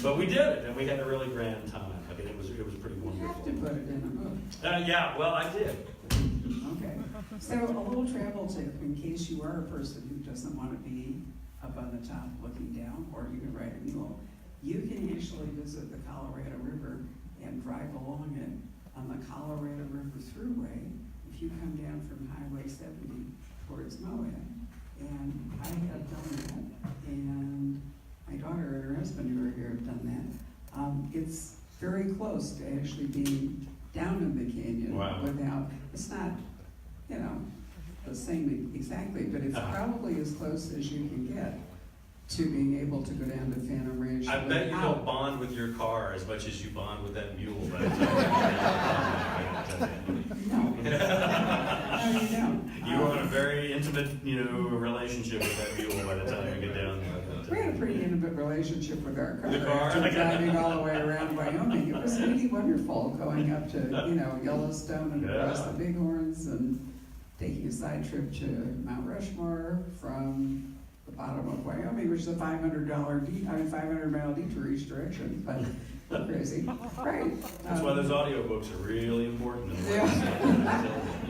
But we did it, and we had a really grand time. Like it was pretty You have wonderful. to put it in a book. Yeah, well, I did. Okay, so a little travel tip in case you are a person who doesn't want to be up on the top looking down, or you can ride a mule. You can actually visit the Colorado River and drive along it on the Colorado River Thruway if you come down from Highway 70 towards Moab. And I have done that, and my daughter and her husband who are here have done that. It's very close to actually being down in the canyon. Wow. Without, it's not, you know, the same exactly, but it's probably as close as you can get to being able to go down to Phantom Ranch. I bet you don't bond with your car as much as you bond with that mule. By the time No. No, you don't. you are in a very intimate, relationship with that mule by the time you get down there. We had a pretty intimate relationship with our car. The car? After driving all the way around Wyoming. It was really wonderful going up to, Yellowstone and across the Bighorns and taking a side trip to Mount Rushmore from the bottom of Wyoming, which is a $500-mile detour each direction, but crazy. Right. That's why those audiobooks are really important.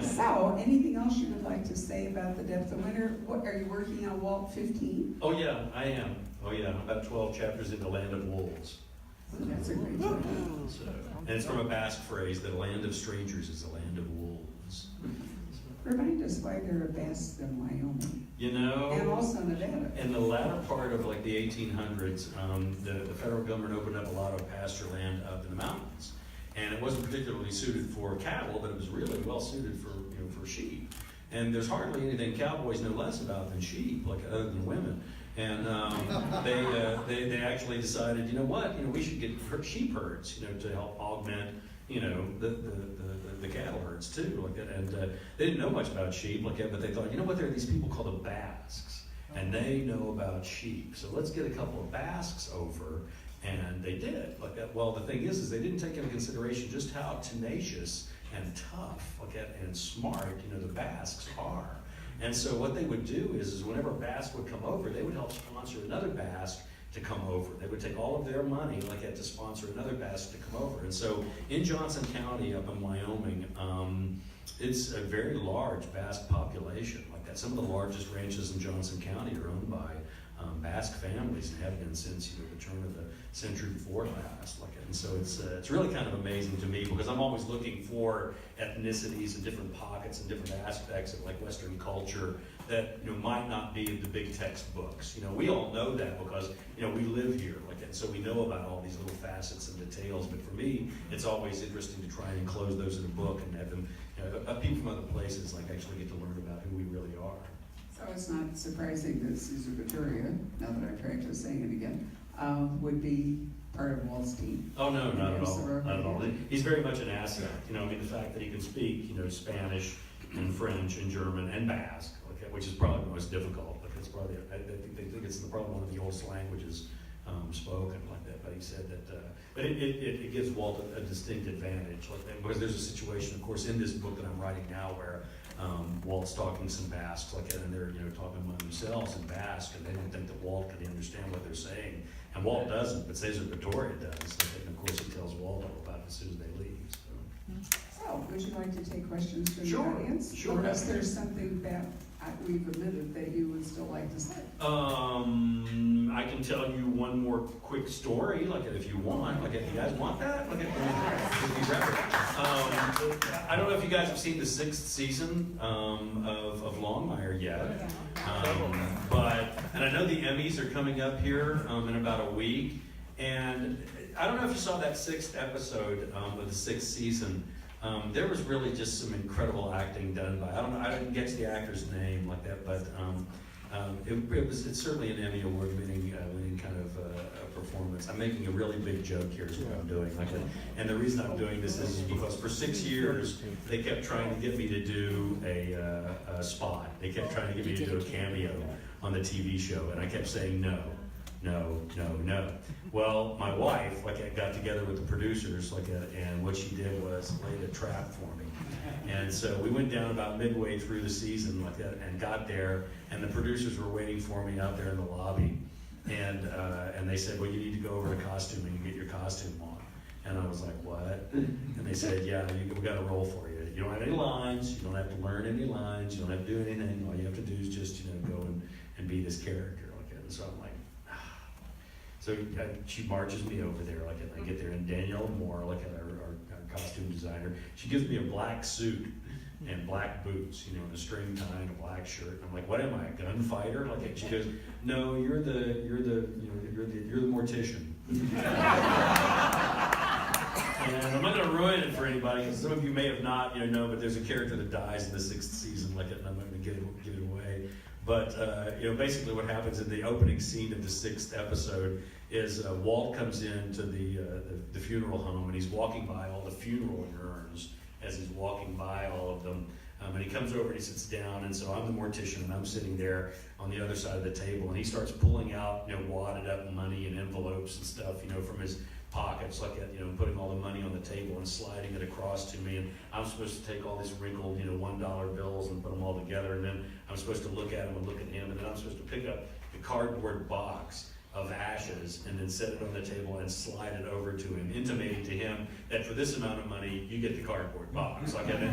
So, anything else you would like to say about the depth of winter? What are you working on, Walt 15? Oh yeah, I am. Oh yeah, I'm about 12 chapters into Land of Wolves. That's a great title. So, and it's from a Basque phrase, the land of strangers is the land of wolves. Remind us why there are Basques in Wyoming. And also Nevada. In the latter part of like the 1800s, the federal government opened up a lot of pasture land up in the mountains. And it wasn't particularly suited for cattle, but it was really well suited for sheep. And there's hardly anything cowboys know less about than sheep, like other than women. And they actually decided, we should get sheep herds, to help augment, the cattle herds too, like that. And they didn't know much about sheep, like that, but they thought, there are these people called the Basques, and they know about sheep. So let's get a couple of Basques over, and they did. Like that. Well, the thing is they didn't take into consideration just how tenacious and tough, like that, and smart, the Basques are. And so what they would do is whenever a Basque would come over, they would help sponsor another Basque to come over. They would take all of their money like that to sponsor another Basque to come over. And so in Johnson County up in Wyoming, it's a very large Basque population like that. Some of the largest ranches in Johnson County are owned by Basque families and have been since the turn of the century before last. Like, and so it's really kind of amazing to me because I'm always looking for ethnicities and different pockets and different aspects of like Western culture that might not be in the big textbooks. We all know that because we live here, like, and so we know about all these little facets and details. But for me, it's always interesting to try and enclose those in a book and have them, people from other places like actually get to learn about who we really are. So it's not surprising that Caesar Vittoria, now that I've practiced saying it again, would be part of Walt's team. Oh no, not at all. Absaroka Not at all. County. He's very much an asset. The fact that he can speak, Spanish and French and German and Basque, okay, which is probably the most difficult. Like it's probably, I think it's probably one of the oldest languages spoken like that. But he said that, but it gives Walt a distinct advantage, like that, because there's a situation, of course, in this book that I'm writing now where Walt's talking some Basque, like that, and they're talking among themselves in Basque, and they don't think that Walt can understand what they're saying, and Walt doesn't, but Caesar Vittoria does, and of course he tells Walt all about it as soon as they leave. So, would you like to take questions from Sure, the audience? sure. Unless there's something that we've omitted that you would still like to say. I can tell you one more quick story, like if you want. Like if you guys want that, like I don't know if you guys have seen the 6th season of Longmire yet, and I know the Emmys are coming up here in about a week, and I don't know if you saw that 6th episode of the 6th season. There was really just some incredible acting done by, I didn't get to the actor's name like that, but it's certainly an Emmy Award winning kind of performance. I'm making a really big joke here is what I'm doing. Like that. And the reason I'm doing this is because for 6 years, they kept trying to get me to do a spot. They kept trying to get me to do a cameo on the TV show, and I kept saying no. Well, my wife, got together with the producers, and what she did was laid a trap for me. And so we went down about midway through the season, and got there, and the producers were waiting for me out there in the lobby. And they said, well, you need to go over to costuming and get your costume on. And I was like, what? And they said, yeah, we got a role for you. You don't have any lines. You don't have to learn any lines. You don't have to do anything. All you have to do is just, go and be this character. And so I'm like, ah. So she marches me over there, and I get there, and Danielle Moore, our costume designer, she gives me a black suit and black boots, and a string tie and a black shirt. I'm like, what am I, a gunfighter? She goes, no, you're the mortician. And I'm not going to ruin it for anybody, because some of you may have not, know, but there's a character that dies in the 6th season, and I'm not going to give it away. But, basically what happens in the opening scene of the 6th episode is Walt comes into the funeral home, and he's walking by all the funeral urns as he's walking by all of them. And he comes over and he sits down, and so I'm the mortician, and I'm sitting there on the other side of the table, and he starts pulling out, wadded up money and envelopes and stuff, from his pockets, putting all the money on the table and sliding it across to me, and I'm supposed to take all these wrinkled, $1 bills and put them all together, and then I'm supposed to look at them and look at him, and then I'm supposed to pick up the cardboard box of ashes and then set it on the table and slide it over to him, intimating to him that for this amount of money, you get the cardboard box. And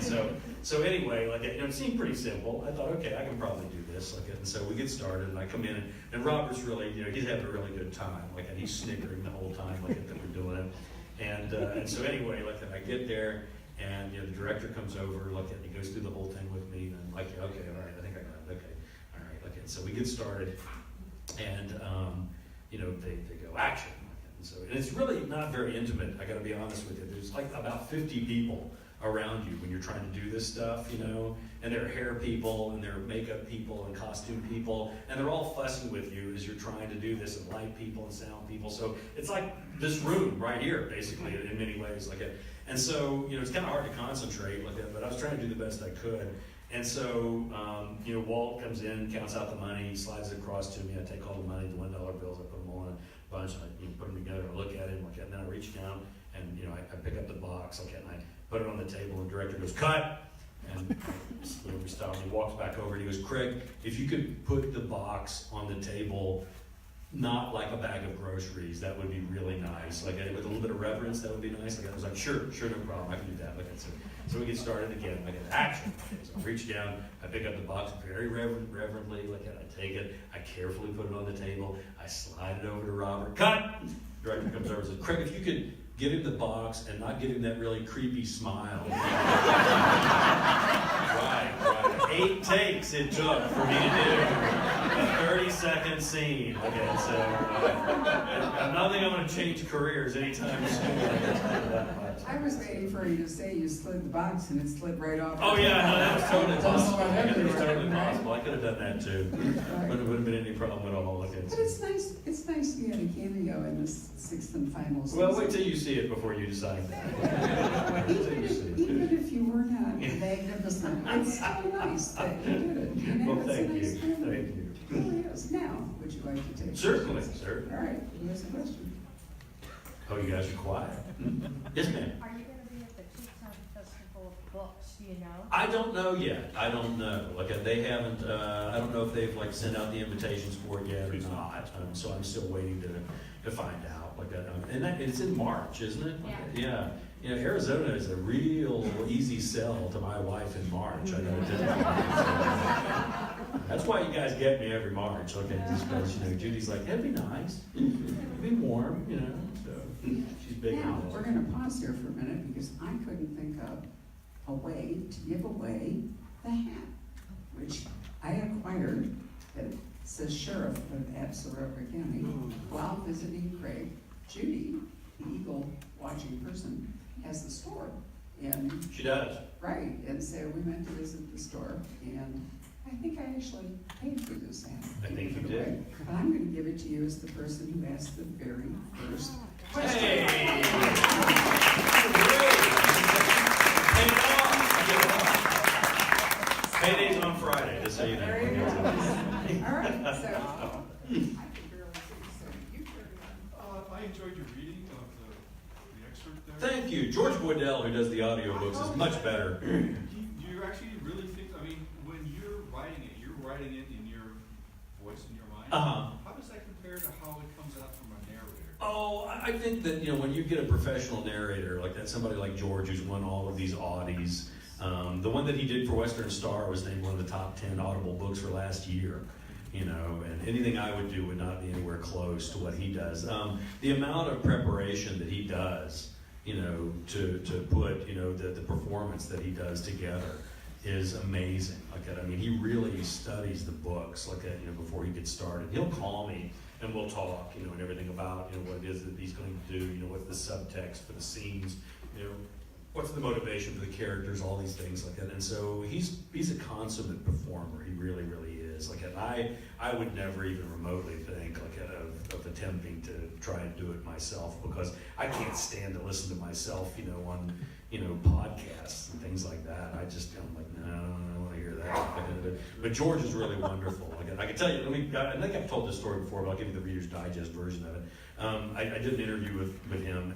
so anyway, it seemed pretty simple. I thought, okay, I can probably do this. And so we get started, and I come in, and Robert's really, he's having a really good time. And he's snickering the whole time, that we're doing it. And so anyway, I get there, and the director comes over, and he goes through the whole thing with me, and I'm like, okay, all right, I think I got it. Okay, all right, so we get started, and they go action. And it's really not very intimate, I gotta be honest with you. There's about 50 people around you when you're trying to do this stuff, and there are hair people, and there are makeup people, and costume people, and they're all fussing with you as you're trying to do this, and light people and sound people. So it's like this room right here, basically, in many ways. And so, it's kind of hard to concentrate but I was trying to do the best I could. And so, Walt comes in, counts out the money, slides it across to me. I take all the money, the $1 bills, I put them all in a bunch, and I put them together, I look at it, and then I reach down, and I pick up the box, and I put it on the table, and the director goes, cut! And we stop, and he walks back over, and he goes, Craig, if you could put the box on the table, not like a bag of groceries, that would be really nice. With a little bit of reverence, that would be nice. I was like, sure, no problem, I can do that. So we get started again, action. So I reach down, I pick up the box very reverently, I take it, I carefully put it on the table, I slide it over to Robert, cut! The director comes over and says, Craig, if you could give him the box and not give him that really creepy smile. Right. 8 takes it took for me to do a 30-second scene. So I'm not think I'm going to change careers anytime soon. I was waiting for you to say you slid the box and it slid right off. Oh yeah, no, that was totally possible. That was totally possible. I could have done that too. Right. But it wouldn't have been any problem at all. But it's nice. It's nice to get a cameo in this 6th and final season. Well, wait till you see it before you decide that. Even if you were not magnificent, it's so nice that you did it. Well, It's thank a nice you. cameo. Thank you. It really is. Now, would you like to take Certainly, questions? sir. All right. Who has a question? Oh, you guys are quiet. Yes, ma'am. Are you going to be at the Tucson Festival of Books, do you know? I don't know yet. I don't know. They haven't. I don't know if they've sent out the invitations for it yet or not. So I'm still waiting to find out. And it's in March, isn't it? Yeah. Yeah. Arizona is a real easy sell to my wife in March. I gotta tell you. That's why you guys get me every March. Just because Judy's like, it'd be nice, it'd be warm, So she's big Now, on we're this. going to pause here for a minute because I couldn't think of a way to give away the hat, which I acquired. It says Sheriff of Absaroka County while visiting Craig. Judy, the eagle watching person, has the store. And She does. right, and so we went to visit the store, and I think I actually paid for this hat. I think you But did. I'm going to give it to you as the person who asked the very first question. Hey! Pay it off. Payday's on Friday, just so you There you go. know. All right, so I can barely see, so you carry on. I enjoyed your reading of the excerpt there. Thank you. George Boydell, who does the audiobooks, is much better. You actually really think, when you're writing it in your voice, in your mind. Uh-huh. How does that compare to how it comes out from a narrator? Oh, I think that, when you get a professional narrator like that, somebody like George who's won all of these Audis, the one that he did for Western Star was named one of the top 10 Audible books for last year. And anything I would do would not be anywhere close to what he does. The amount of preparation that he does, to put, the performance that he does together is amazing. He really studies the books, before he gets started. He'll call me and we'll talk, and everything about, what it is that he's going to do, what's the subtext for the scenes, what's the motivation for the characters, all these things like that. And so he's a consummate performer. He really, really is. I would never even remotely think of attempting to try and do it myself, because I can't stand to listen to myself, on podcasts and things like that. I'm like, no, I don't want to hear that. But George is really wonderful. I can tell you, I think I've told this story before, but I'll give you the Reader's Digest version of it. I did an interview with him,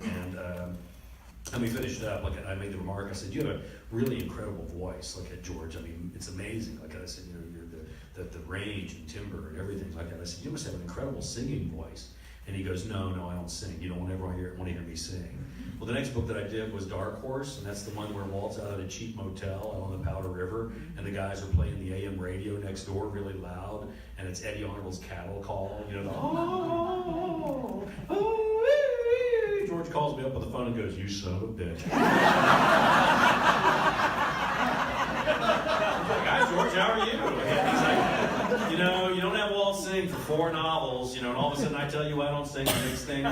and we finished up. I made the remark. I said, "You have a really incredible voice, George. It's amazing." I said, you're the range and timbre and everything like that. I said, "You must have an incredible singing voice." And he goes, "No, I don't sing. You don't ever want to hear me sing." Well, the next book that I did was Dark Horse, and that's the one where Walt's out at a cheap motel out on the Powder River, and the guys are playing the AM radio next door really loud, and it's Eddie Arnold's cattle call. George calls me up on the phone and goes, "You son of a bitch." Hi, George, how are you? He's like, you don't have Walt sing for 4 novels, and all of a sudden I tell you I don't sing. The next thing,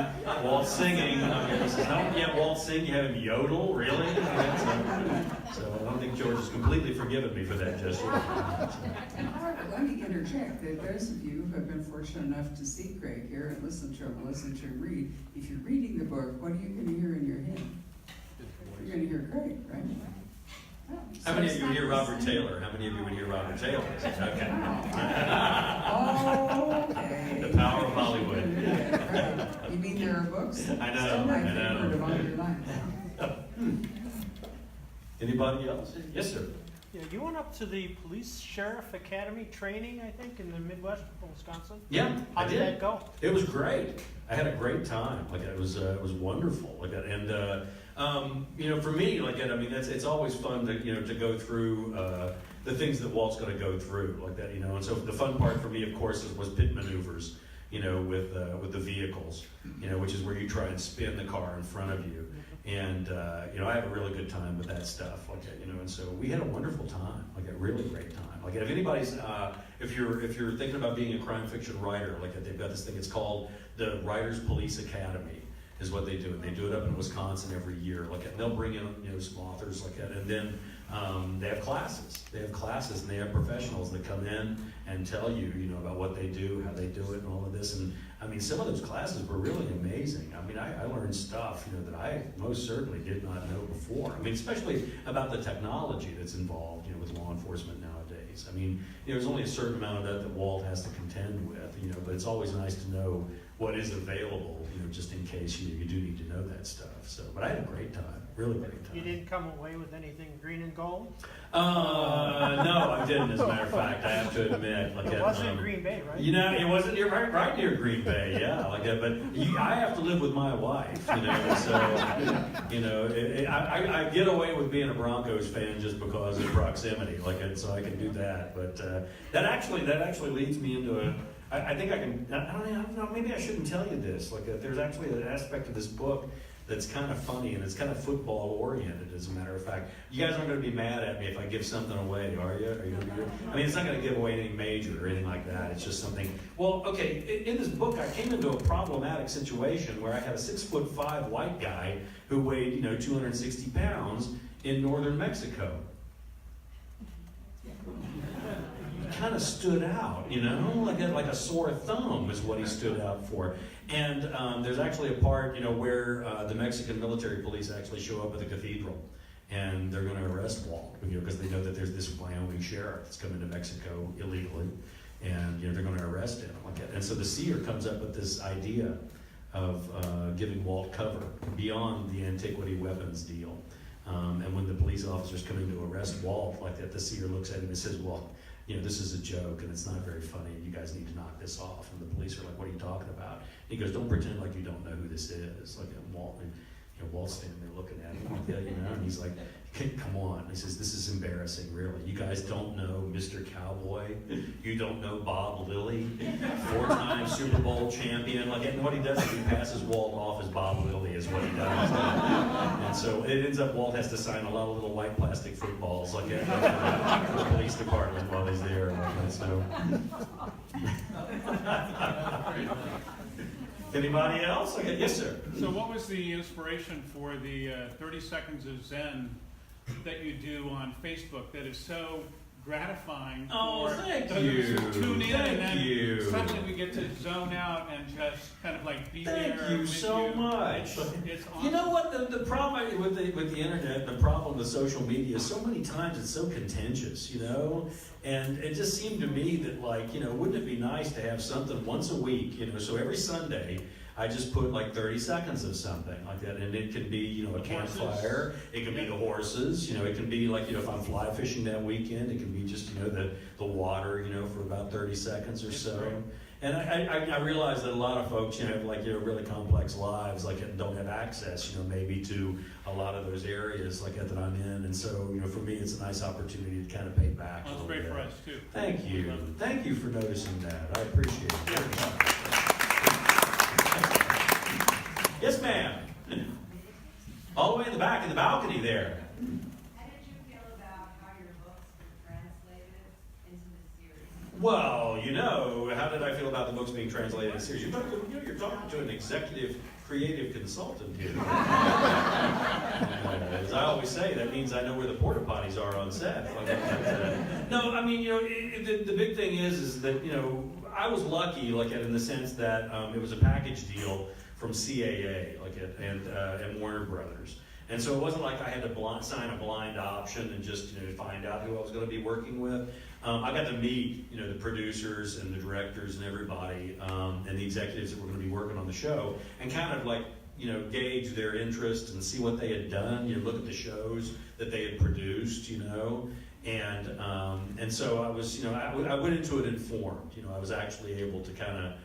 Walt's singing. He says, "No, you have Walt sing, you have him yodel, really?" So I don't think George has completely forgiven me for that just yet. Let me interject that those of you who have been fortunate enough to see Greg here and listen to him read, if you're reading the book, what are you going to hear in your head? You're going to hear Greg, right? Oh, How many of you would hear Robert Taylor? How many of you would hear Robert Taylor? Okay. Okay. The power of Hollywood. Right. You mean there are books? I know, Still my I know. favorite of all your lives. Anybody else? Yes, sir. Yeah, you went up to the Police Sheriff Academy training, I think, in the Midwest of Wisconsin. Yeah, How I did that go? It was great. I had a great time. It was wonderful. For me, it's always fun to go through the things that Walt's going to go through And so the fun part for me, of course, was pit maneuvers. With the vehicles, which is where you try and spin the car in front of you. And, I have a really good time with that stuff, and so we had a wonderful time, a really great time. If anybody's, if you're thinking about being a crime fiction writer, they've got this thing, it's called the Writers Police Academy, is what they do. And they do it up in Wisconsin every year, and they'll bring in, some authors and then they have classes. They have classes, and they have professionals that come in and tell you, about what they do, how they do it, and all of this. And some of those classes were really amazing. I learned stuff, that I most certainly did not know before. Especially about the technology that's involved, with law enforcement nowadays. There's only a certain amount of that Walt has to contend with, but it's always nice to know what is available, just in case you do need to know that stuff. So, but I had a great time, really great time. You didn't come away with anything green and gold? No, I didn't. As a matter of fact, I have to admit, It wasn't in Green Bay, right? It wasn't right near Green Bay, yeah, But I have to live with my wife, So, I get away with being a Broncos fan just because of proximity, so I can do that. But that actually leads me into I think I can. I don't know. Maybe I shouldn't tell you this. There's actually an aspect of this book that's kind of funny, and it's kind of football oriented, as a matter of fact. You guys aren't going to be mad at me if I give something away, are you? It's not going to give away anything major or anything like that. It's just something. Well, okay. In this book, I came into a problematic situation where I had a 6'5" white guy who weighed 260 pounds in northern Mexico. Kind of stood out, like a sore thumb is what he stood out for. And there's actually a part, where the Mexican military police actually show up at the cathedral, and they're going to arrest Walt, because they know that there's this Wyoming sheriff that's coming to Mexico illegally, and they're going to arrest him. And so the Seer comes up with this idea of giving Walt cover beyond the antiquity weapons deal. And when the police officer's coming to arrest Walt, the Seer looks at him and says, "Well, this is a joke and it's not very funny and you guys need to knock this off. And the police are like, what are you talking about? And he goes, don't pretend like you don't know who this is. Like, Walt's standing there looking at him, and he's like, come on. He says, this is embarrassing, really. You guys don't know Mr. Cowboy? You don't know Bob Lilly, 4-time Super Bowl champion? And what he does is he passes Walt off as Bob Lilly is what he does. And so it ends up Walt has to sign a lot of little white plastic footballs at the police department while he's there. Anybody else? Okay, yes, sir. So what was the inspiration for the 30 Seconds of Zen that you do on Facebook that is so gratifying Oh, for thank those you. who tune in Thank and then you. suddenly we get to zone out and just kind of like be there Thank you with so you. much. It's awesome. You know what, the problem with the internet, the problem with social media, so many times it's so contentious, and it just seemed to me that wouldn't it be nice to have something once a week, so every Sunday I just put 30 seconds of something like that, and it can be, a campfire, it can be the horses, it can be if I'm fly fishing that weekend, it can be just, the water, for about 30 seconds or so. Right. And I realize that a lot of folks, have really complex lives, and don't have access, maybe to a lot of those areas that I'm in. And so, for me, it's a nice opportunity to kind of pay back. Well, it's great for us too. Thank you. Thank you for noticing that. I appreciate it. Yeah. Yes, ma'am. All the way in the back, in the balcony there. How did you feel about how your books were translated into the series? Well, how did I feel about the books being translated in series? You're talking to an executive creative consultant here. As I always say, that means I know where the porta potties are on set. No, I mean, the big thing is that, I was lucky, in the sense that it was a package deal from CAA, and Warner Brothers. And so it wasn't like I had to sign a blind option and just find out who I was going to be working with. I got to meet the producers and the directors and everybody and the executives that were going to be working on the show, and kind of gauge their interest and see what they had done. Look at the shows that they had produced. And so I was I went into it informed. I was actually able to kind of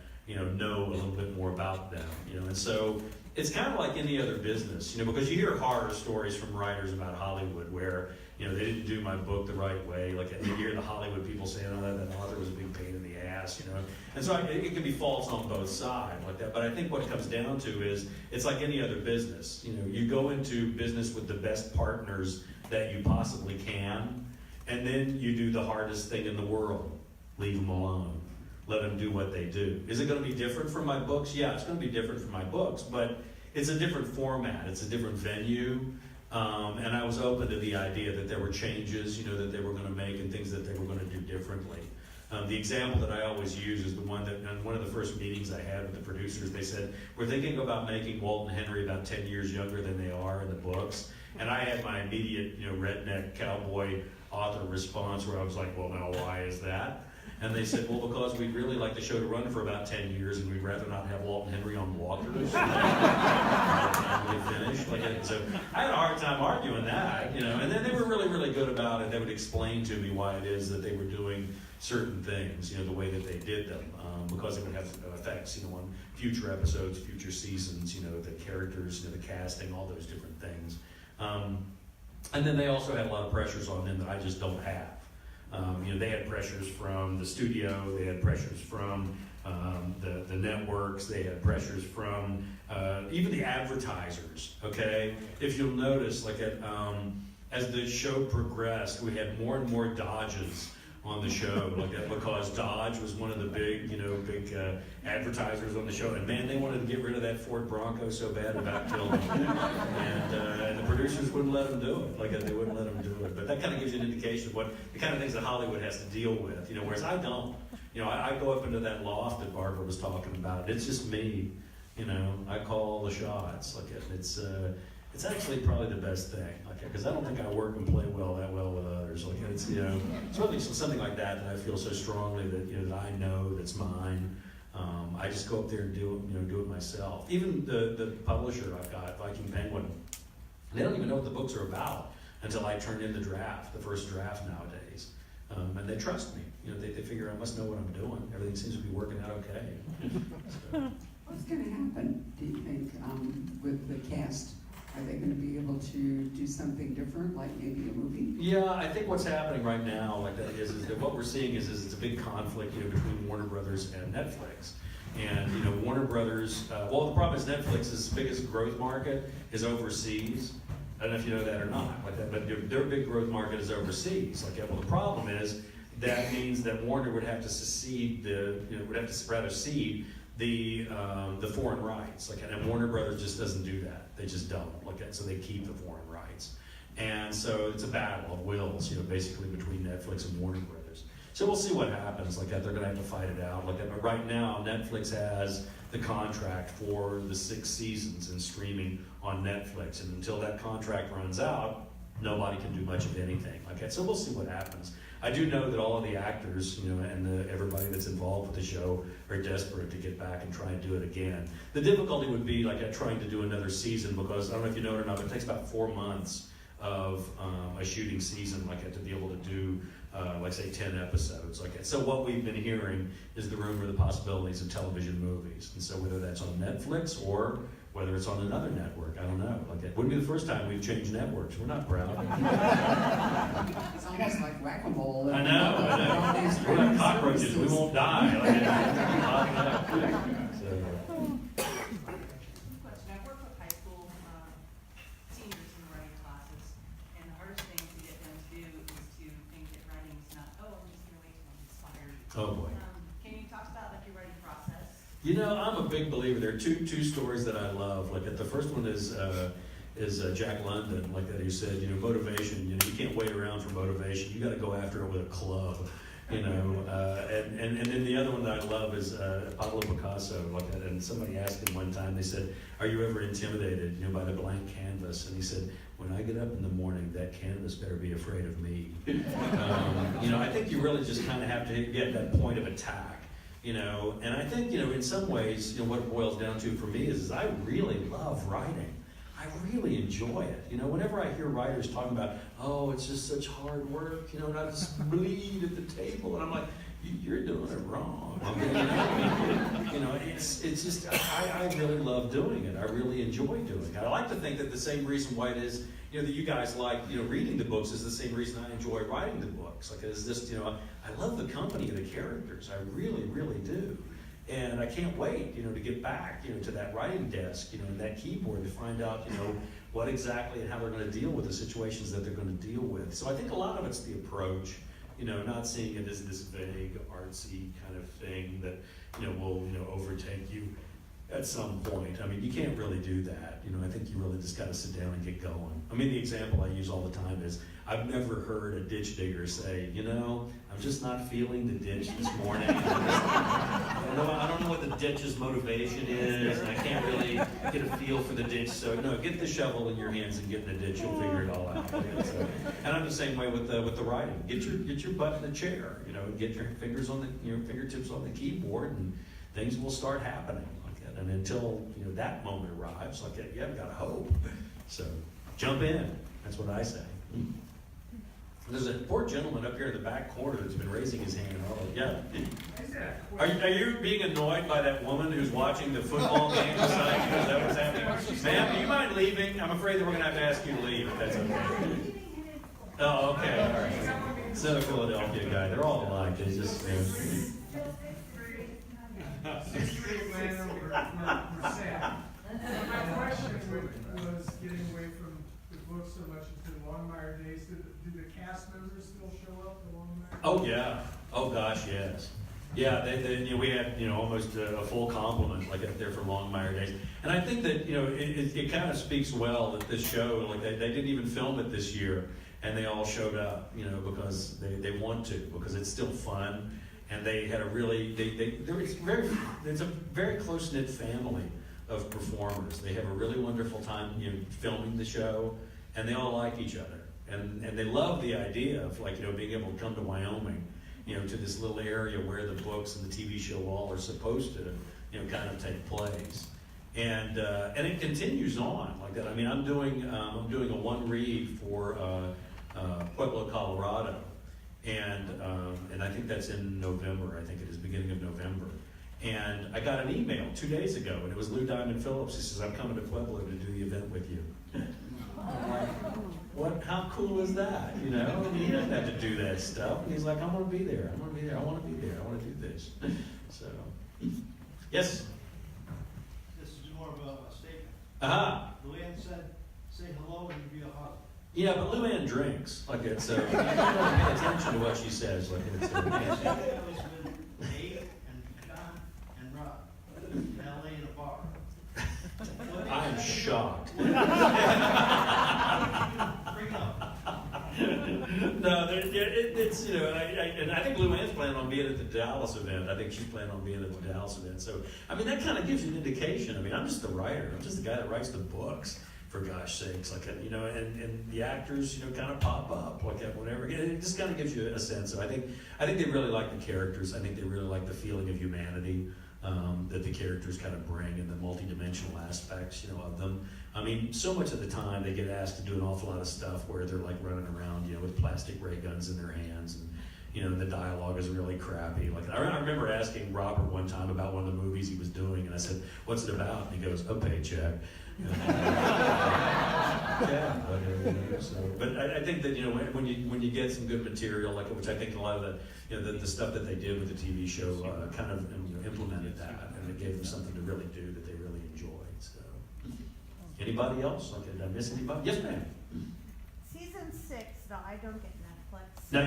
know a little bit more about them. And so it's kind of like any other business, because you hear horror stories from writers about Hollywood where, they didn't do my book the right way. You hear the Hollywood people saying, oh, that author was a big pain in the ass, And so it can be false on both sides like that. But I think what it comes down to is, it's like any other business. You go into business with the best partners that you possibly can, and then you do the hardest thing in the world. Leave them alone. Let them do what they do. Is it going to be different from my books? Yeah, it's going to be different from my books, but it's a different format. It's a different venue. And I was open to the idea that there were changes, that they were going to make and things that they were going to do differently. The example that I always use is the one that, in one of the first meetings I had with the producers, they said, we're thinking about making Walt and Henry about 10 years younger than they are in the books. And I had my immediate, redneck cowboy author response where I was like, well, now why is that? And they said, well, because we'd really like the show to run for about 10 years, and we'd rather not have Walt and Henry on walkers. So I had a hard time arguing that, And then they were really, really good about it. They would explain to me why it is that they were doing certain things, the way that they did them, because it would have effects, on future episodes, future seasons, the characters, the casting, all those different things. And then they also had a lot of pressures on them that I just don't have. They had pressures from the studio, they had pressures from the networks, they had pressures from even the advertisers, okay? If you'll notice, as the show progressed, we had more and more Dodges on the show, because Dodge was one of the big advertisers on the show, and man, they wanted to get rid of that Ford Bronco so bad about killing them, and the producers wouldn't let them do it, they wouldn't let them do it. But that kind of gives you an indication of what the kind of things that Hollywood has to deal with, whereas I don't. I go up into that loft that Barbara was talking about. It's just me, I call all the shots. It's actually probably the best thing, because I don't think I work and play that well with others. It's really something like that I feel so strongly that that I know that's mine. I just go up there and do it myself. Even the publisher I've got, Viking Penguin, they don't even know what the books are about until I turn in the first draft nowadays. And they trust me. You know, they figure I must know what I'm doing. Everything seems to be working out okay. So. What's going to happen, do you think, with the cast? Are they going to be able to do something different, like maybe a movie? Yeah, I think what's happening right now, like that, is that what we're seeing is it's a big conflict, you know, between Warner Brothers and Netflix. And you know, Warner Brothers. Well, the problem is Netflix's biggest growth market is overseas. I don't know if you know that or not, like that, but their big growth market is overseas. Like, well, the problem is that means that Warner would have to cede the foreign rights. Like, and Warner Brothers just doesn't do that. They just don't. Like, so they keep the foreign rights. And so it's a battle of wills, you know, basically between Netflix and Warner Brothers. So we'll see what happens. Like that, they're going to have to fight it out. Like that, but right now, Netflix has the contract for the 6 seasons in streaming on Netflix, and until that contract runs out, nobody can do much of anything. Like that, so we'll see what happens. I do know that all of the actors, you know, and everybody that's involved with the show are desperate to get back and try and do it again. The difficulty would be like trying to do another season, because I don't know if you know it or not, but it takes about 4 months of a shooting season like that to be able to do, like say 10 episodes like that. So what we've been hearing is the rumor of the possibilities of television movies. And so whether that's on Netflix or whether it's on another network, I don't know. Like it wouldn't be the first time we've changed networks. We're not proud. It's almost like whack-a-mole. I know. We're like cockroaches. We won't die. Like, so. Question. I work with high school seniors in the writing classes, and the hardest thing to get them to do is to think that writing is not, oh, I'm just going to wait till I'm inspired. Oh boy. Can you talk about like your writing process? You know, I'm a big believer. There are two stories that I love. Like the first one is Jack London, like that. He said, you know, motivation. You know, you can't wait around for motivation. You got to go after it with a club. You know, and then the other one that I love is Pablo Picasso, like that. And somebody asked him one time. They said, "Are you ever intimidated, you know, by the blank canvas?" And he said, "When I get up in the morning, that canvas better be afraid of me." You know, I think you really just kind of have to get that point of attack. You know, and I think, you know, in some ways, you know, what it boils down to for me is I really love writing. I really enjoy it. You know, whenever I hear writers talking about, oh, it's just such hard work, you know, and I just bleed at the table, and I'm like, you're doing it wrong. I mean, you know, it's just, I really love doing it. I really enjoy doing it. I like to think that the same reason why it is, you know, that you guys like, you know, reading the books is the same reason I enjoy writing the books. Like, it's just, you know, I love the company of the characters. I really, really do. And I can't wait, you know, to get back, you know, to that writing desk, you know, and that keyboard to find out, you know, what exactly and how they're going to deal with the situations that they're going to deal with. So I think a lot of it's the approach, you know, not seeing it as this vague, artsy kind of thing that, you know, will, you know, overtake you at some point. I mean, you can't really do that. You know, I think you really just got to sit down and get going. I mean, the example I use all the time is I've never heard a ditch digger say, you know, I'm just not feeling the ditch this morning. I don't know what the ditch's motivation is, and I can't really get a feel for the ditch. So no, get the shovel in your hands and get in the ditch. You'll figure it all out. So, and I'm the same way with the writing. Get your butt in the chair. You know, get your fingers on your fingertips on the keyboard, and things will start happening. And until, you know, that moment arrives, like, you haven't got hope. So jump in. That's what I say. There's a poor gentleman up here in the back corner that's been raising his hand. Oh, yeah. Are you being annoyed by that woman who's watching the football game beside you? Is that what's happening? Ma'am, do you mind leaving? I'm afraid that we're going to have to ask you to leave, if that's okay. Oh, okay. All right. So Philadelphia guy. They're all alike. They just... Sixth Street land over for sale. My question was getting away from the book so much into the Longmire days. Do the cast members still show up at Longmire? Oh yeah. Oh gosh, yes. Yeah, they you know, we had, you know, almost a full complement like up there for Longmire days, and I think that, you know, it kind of speaks well that this show, like they didn't even film it this year, and they all showed up, you know, because they want to, because it's still fun. And they had a really, it's a very close-knit family of performers. They have a really wonderful time, you know, filming the show, and they all like each other. And they love the idea of, like, you know, being able to come to Wyoming, you know, to this little area where the books and the TV show all are supposed to, you know, kind of take place. And it continues on like that. I mean, I'm doing a one read for Pueblo, Colorado. and I think that's in November. I think it is beginning of November. And I got an email 2 days ago, and it was Lou Diamond Phillips. He says, "I'm coming to Pueblo to do the event with you." I'm like, what? How cool is that? You know, I mean, he doesn't have to do that stuff. And he's like, "I'm going to be there. I'm going to be there. I want to be there. I want to do this." So, yes. This is more of a statement. Aha. Luann said, "Say hello and give you a hug." Yeah, but Luann drinks. Like it's you don't pay attention to what she says. Like it's. That was with Dave and John and Rob in LA in a bar. I am shocked. Bring up. No, it's and I think Luann's planning on being at the Dallas event. I think she's planning on being at the Dallas event. So I mean, that kind of gives you an indication. I mean, I'm just the writer. I'm just the guy that writes the books. For gosh sakes, like and the actors, kind of pop up like whatever. It just kind of gives you a sense of. I think they really like the characters. I think they really like the feeling of humanity that the characters kind of bring and the multidimensional aspects, of them. I mean, so much of the time they get asked to do an awful lot of stuff where they're like running around, with plastic ray guns in their hands, and the dialogue is really crappy. Like I remember asking Robert one time about one of the movies he was doing, and I said, "What's it about?" And he goes, "A paycheck." Yeah, but I think that when you get some good material, like which I think a lot of the stuff that they did with the TV show kind of implemented that, and it gave them something to really do that they really enjoyed. So, anybody else? Like, did I miss anybody? Yes, ma'am. Season 6, no, I don't get Netflix. Now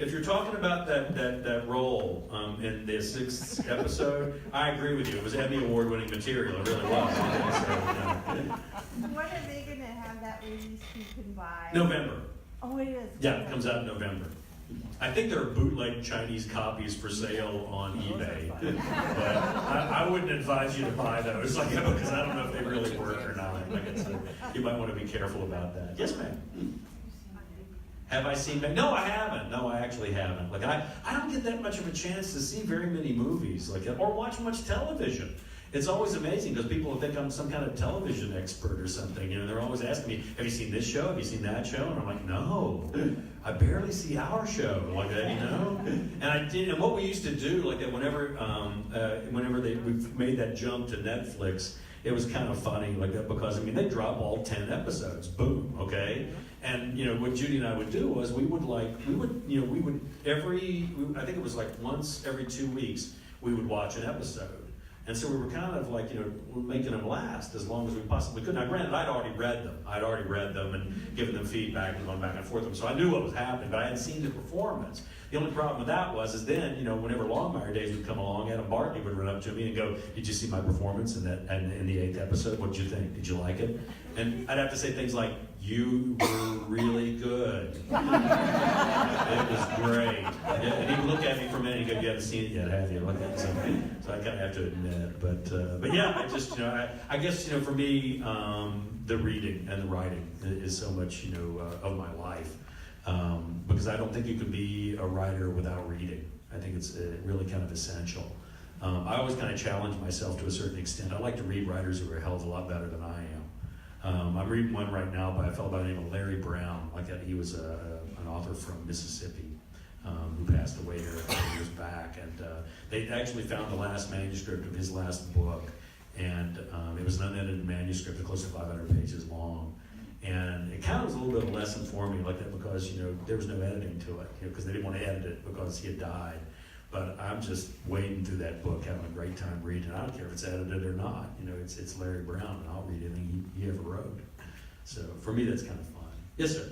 if you're talking about that role in the 6th episode, I agree with you. It was Emmy award-winning material. It really was. When are they going to have that released you can buy? November. Oh, it is. Yeah, it comes out in November. I think there are bootleg Chinese copies for sale on eBay, but I wouldn't advise you to buy those, because I don't know if they really work or not. You might want to be careful about that. Yes, ma'am. Have I seen? No, I haven't. No, I actually haven't. Like I don't get that much of a chance to see very many movies, or watch much television. It's always amazing because people think I'm some kind of television expert or something. They're always asking me, "Have you seen this show? Have you seen that show?" And I'm like, "No, I barely see our show." Like that, And I did. And what we used to do, like that, whenever we made that jump to Netflix, it was kind of funny, like that, because they drop all 10 episodes, boom, okay. And what Judy and I would do was we would I think it was like once every 2 weeks we would watch an episode. And so we were kind of like, making them last as long as we possibly could. Now, granted, I'd already read them and given them feedback and gone back and forth with them. So I knew what was happening, but I hadn't seen the performance. The only problem with that is then, whenever Longmire days would come along, Adam Bartley would run up to me and go, "Did you see my performance in the 8th episode? What did you think? Did you like it?" And I'd have to say things like, "You were really good. It was great." And he'd look at me for a minute and go, "You haven't seen it yet, have you?" So I kind of have to admit. But yeah, I guess for me, the reading and the writing is so much of my life. Because I don't think you can be a writer without reading. I think it's really kind of essential. I always kind of challenge myself to a certain extent. I like to read writers who are a hell of a lot better than I am. I'm reading one right now by a fellow by the name of Larry Brown. He was an author from Mississippi who passed away here a couple years back. And they actually found the last manuscript of his last book. And it was an unedited manuscript, close to 500 pages long. And it kind of was a little bit of a lesson for me, like that, because there was no editing to it, because they didn't want to edit it because he had died. But I'm just wading through that book, having a great time reading. I don't care if it's edited or not. It's Larry Brown, and I'll read anything he ever wrote. So for me, that's kind of fun. Yes, sir.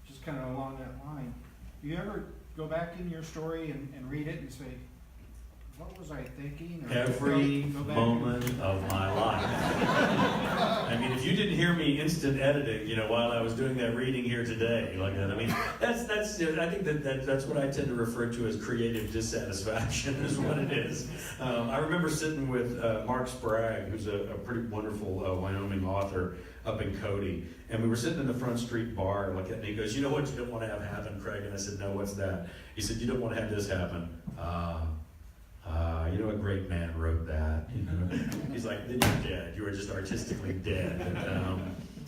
Just kind of along that line, do you ever go back in your story and read it and say, "What was I thinking?" Or every moment of my life. I mean, if you didn't hear me instant editing, while I was doing that reading here today, like that. I mean, that's. I think that's what I tend to refer to as creative dissatisfaction, is what it is. I remember sitting with Mark Sprague, who's a pretty wonderful Wyoming author up in Cody, and we were sitting in the Front Street bar, like that, and he goes, "You know what you don't want to have happen, Craig?" And I said, "No, what's that?" He said, "You don't want to have this happen." A great man wrote that. He's like, "Then you're dead. You were just artistically dead."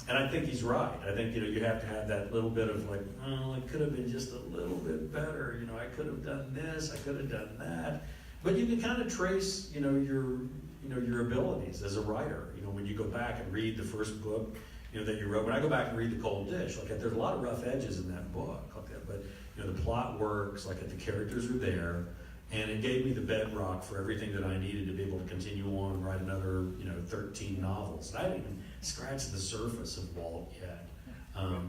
And I think he's right. I think, you have to have that little bit of like, oh, it could have been just a little bit better. I could have done this, I could have done that. But you can kind of trace, your abilities as a writer. When you go back and read the first book, that you wrote. When I go back and read The Cold Dish, there's a lot of rough edges in that book. But the plot works. The characters are there, and it gave me the bedrock for everything that I needed to be able to continue on and write another, 13 novels. And I haven't even scratched the surface of Walt yet.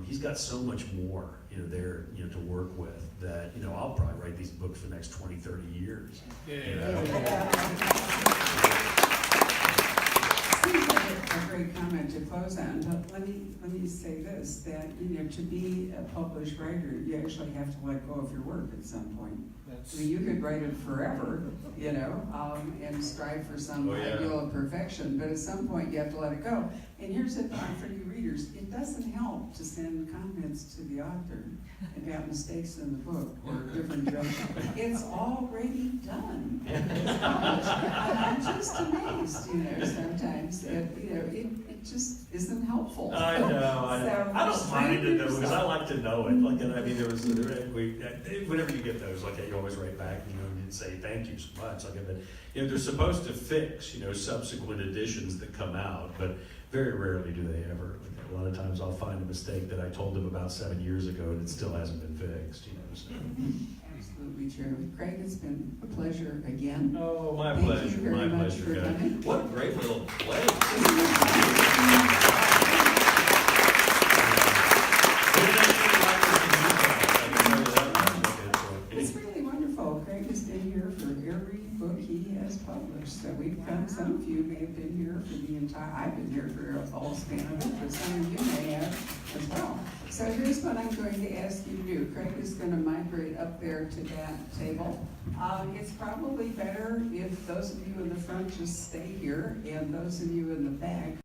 He's got so much more, there, to work with that, I'll probably write these books for the next 20, 30 years. Seems like a great comment to close on, but let me say this, that, to be a published writer, you actually have to let go of your work at some point. You could write it forever, and strive for some ideal of perfection, but at some point you have to let it go. And here's a thought for you readers, it doesn't help to send comments to the author about mistakes in the book or different direction. It's already done. It's published. I'm just amazed, sometimes it just isn't helpful. I know. I don't mind it though, because I like to know it. Whenever you get those, you always write back, and say thank you so much. But they're supposed to fix, subsequent editions that come out, but very rarely do they ever. A lot of times I'll find a mistake that I told them about 7 years ago, and it still hasn't been fixed. So. Absolutely true. Craig, it's been a pleasure again. Oh, my Thank pleasure. you very My much pleasure, for guys. coming. What a great little place. It's really wonderful. Craig has been here for every book he has published. So we've come, some of you may have been here for the entire, I've been here for a whole span of it, but some of you may have as well. So here's what I'm going to ask you to do. Craig is going to migrate up there to that table. It's probably better if those of you in the front just stay here and those of you in the back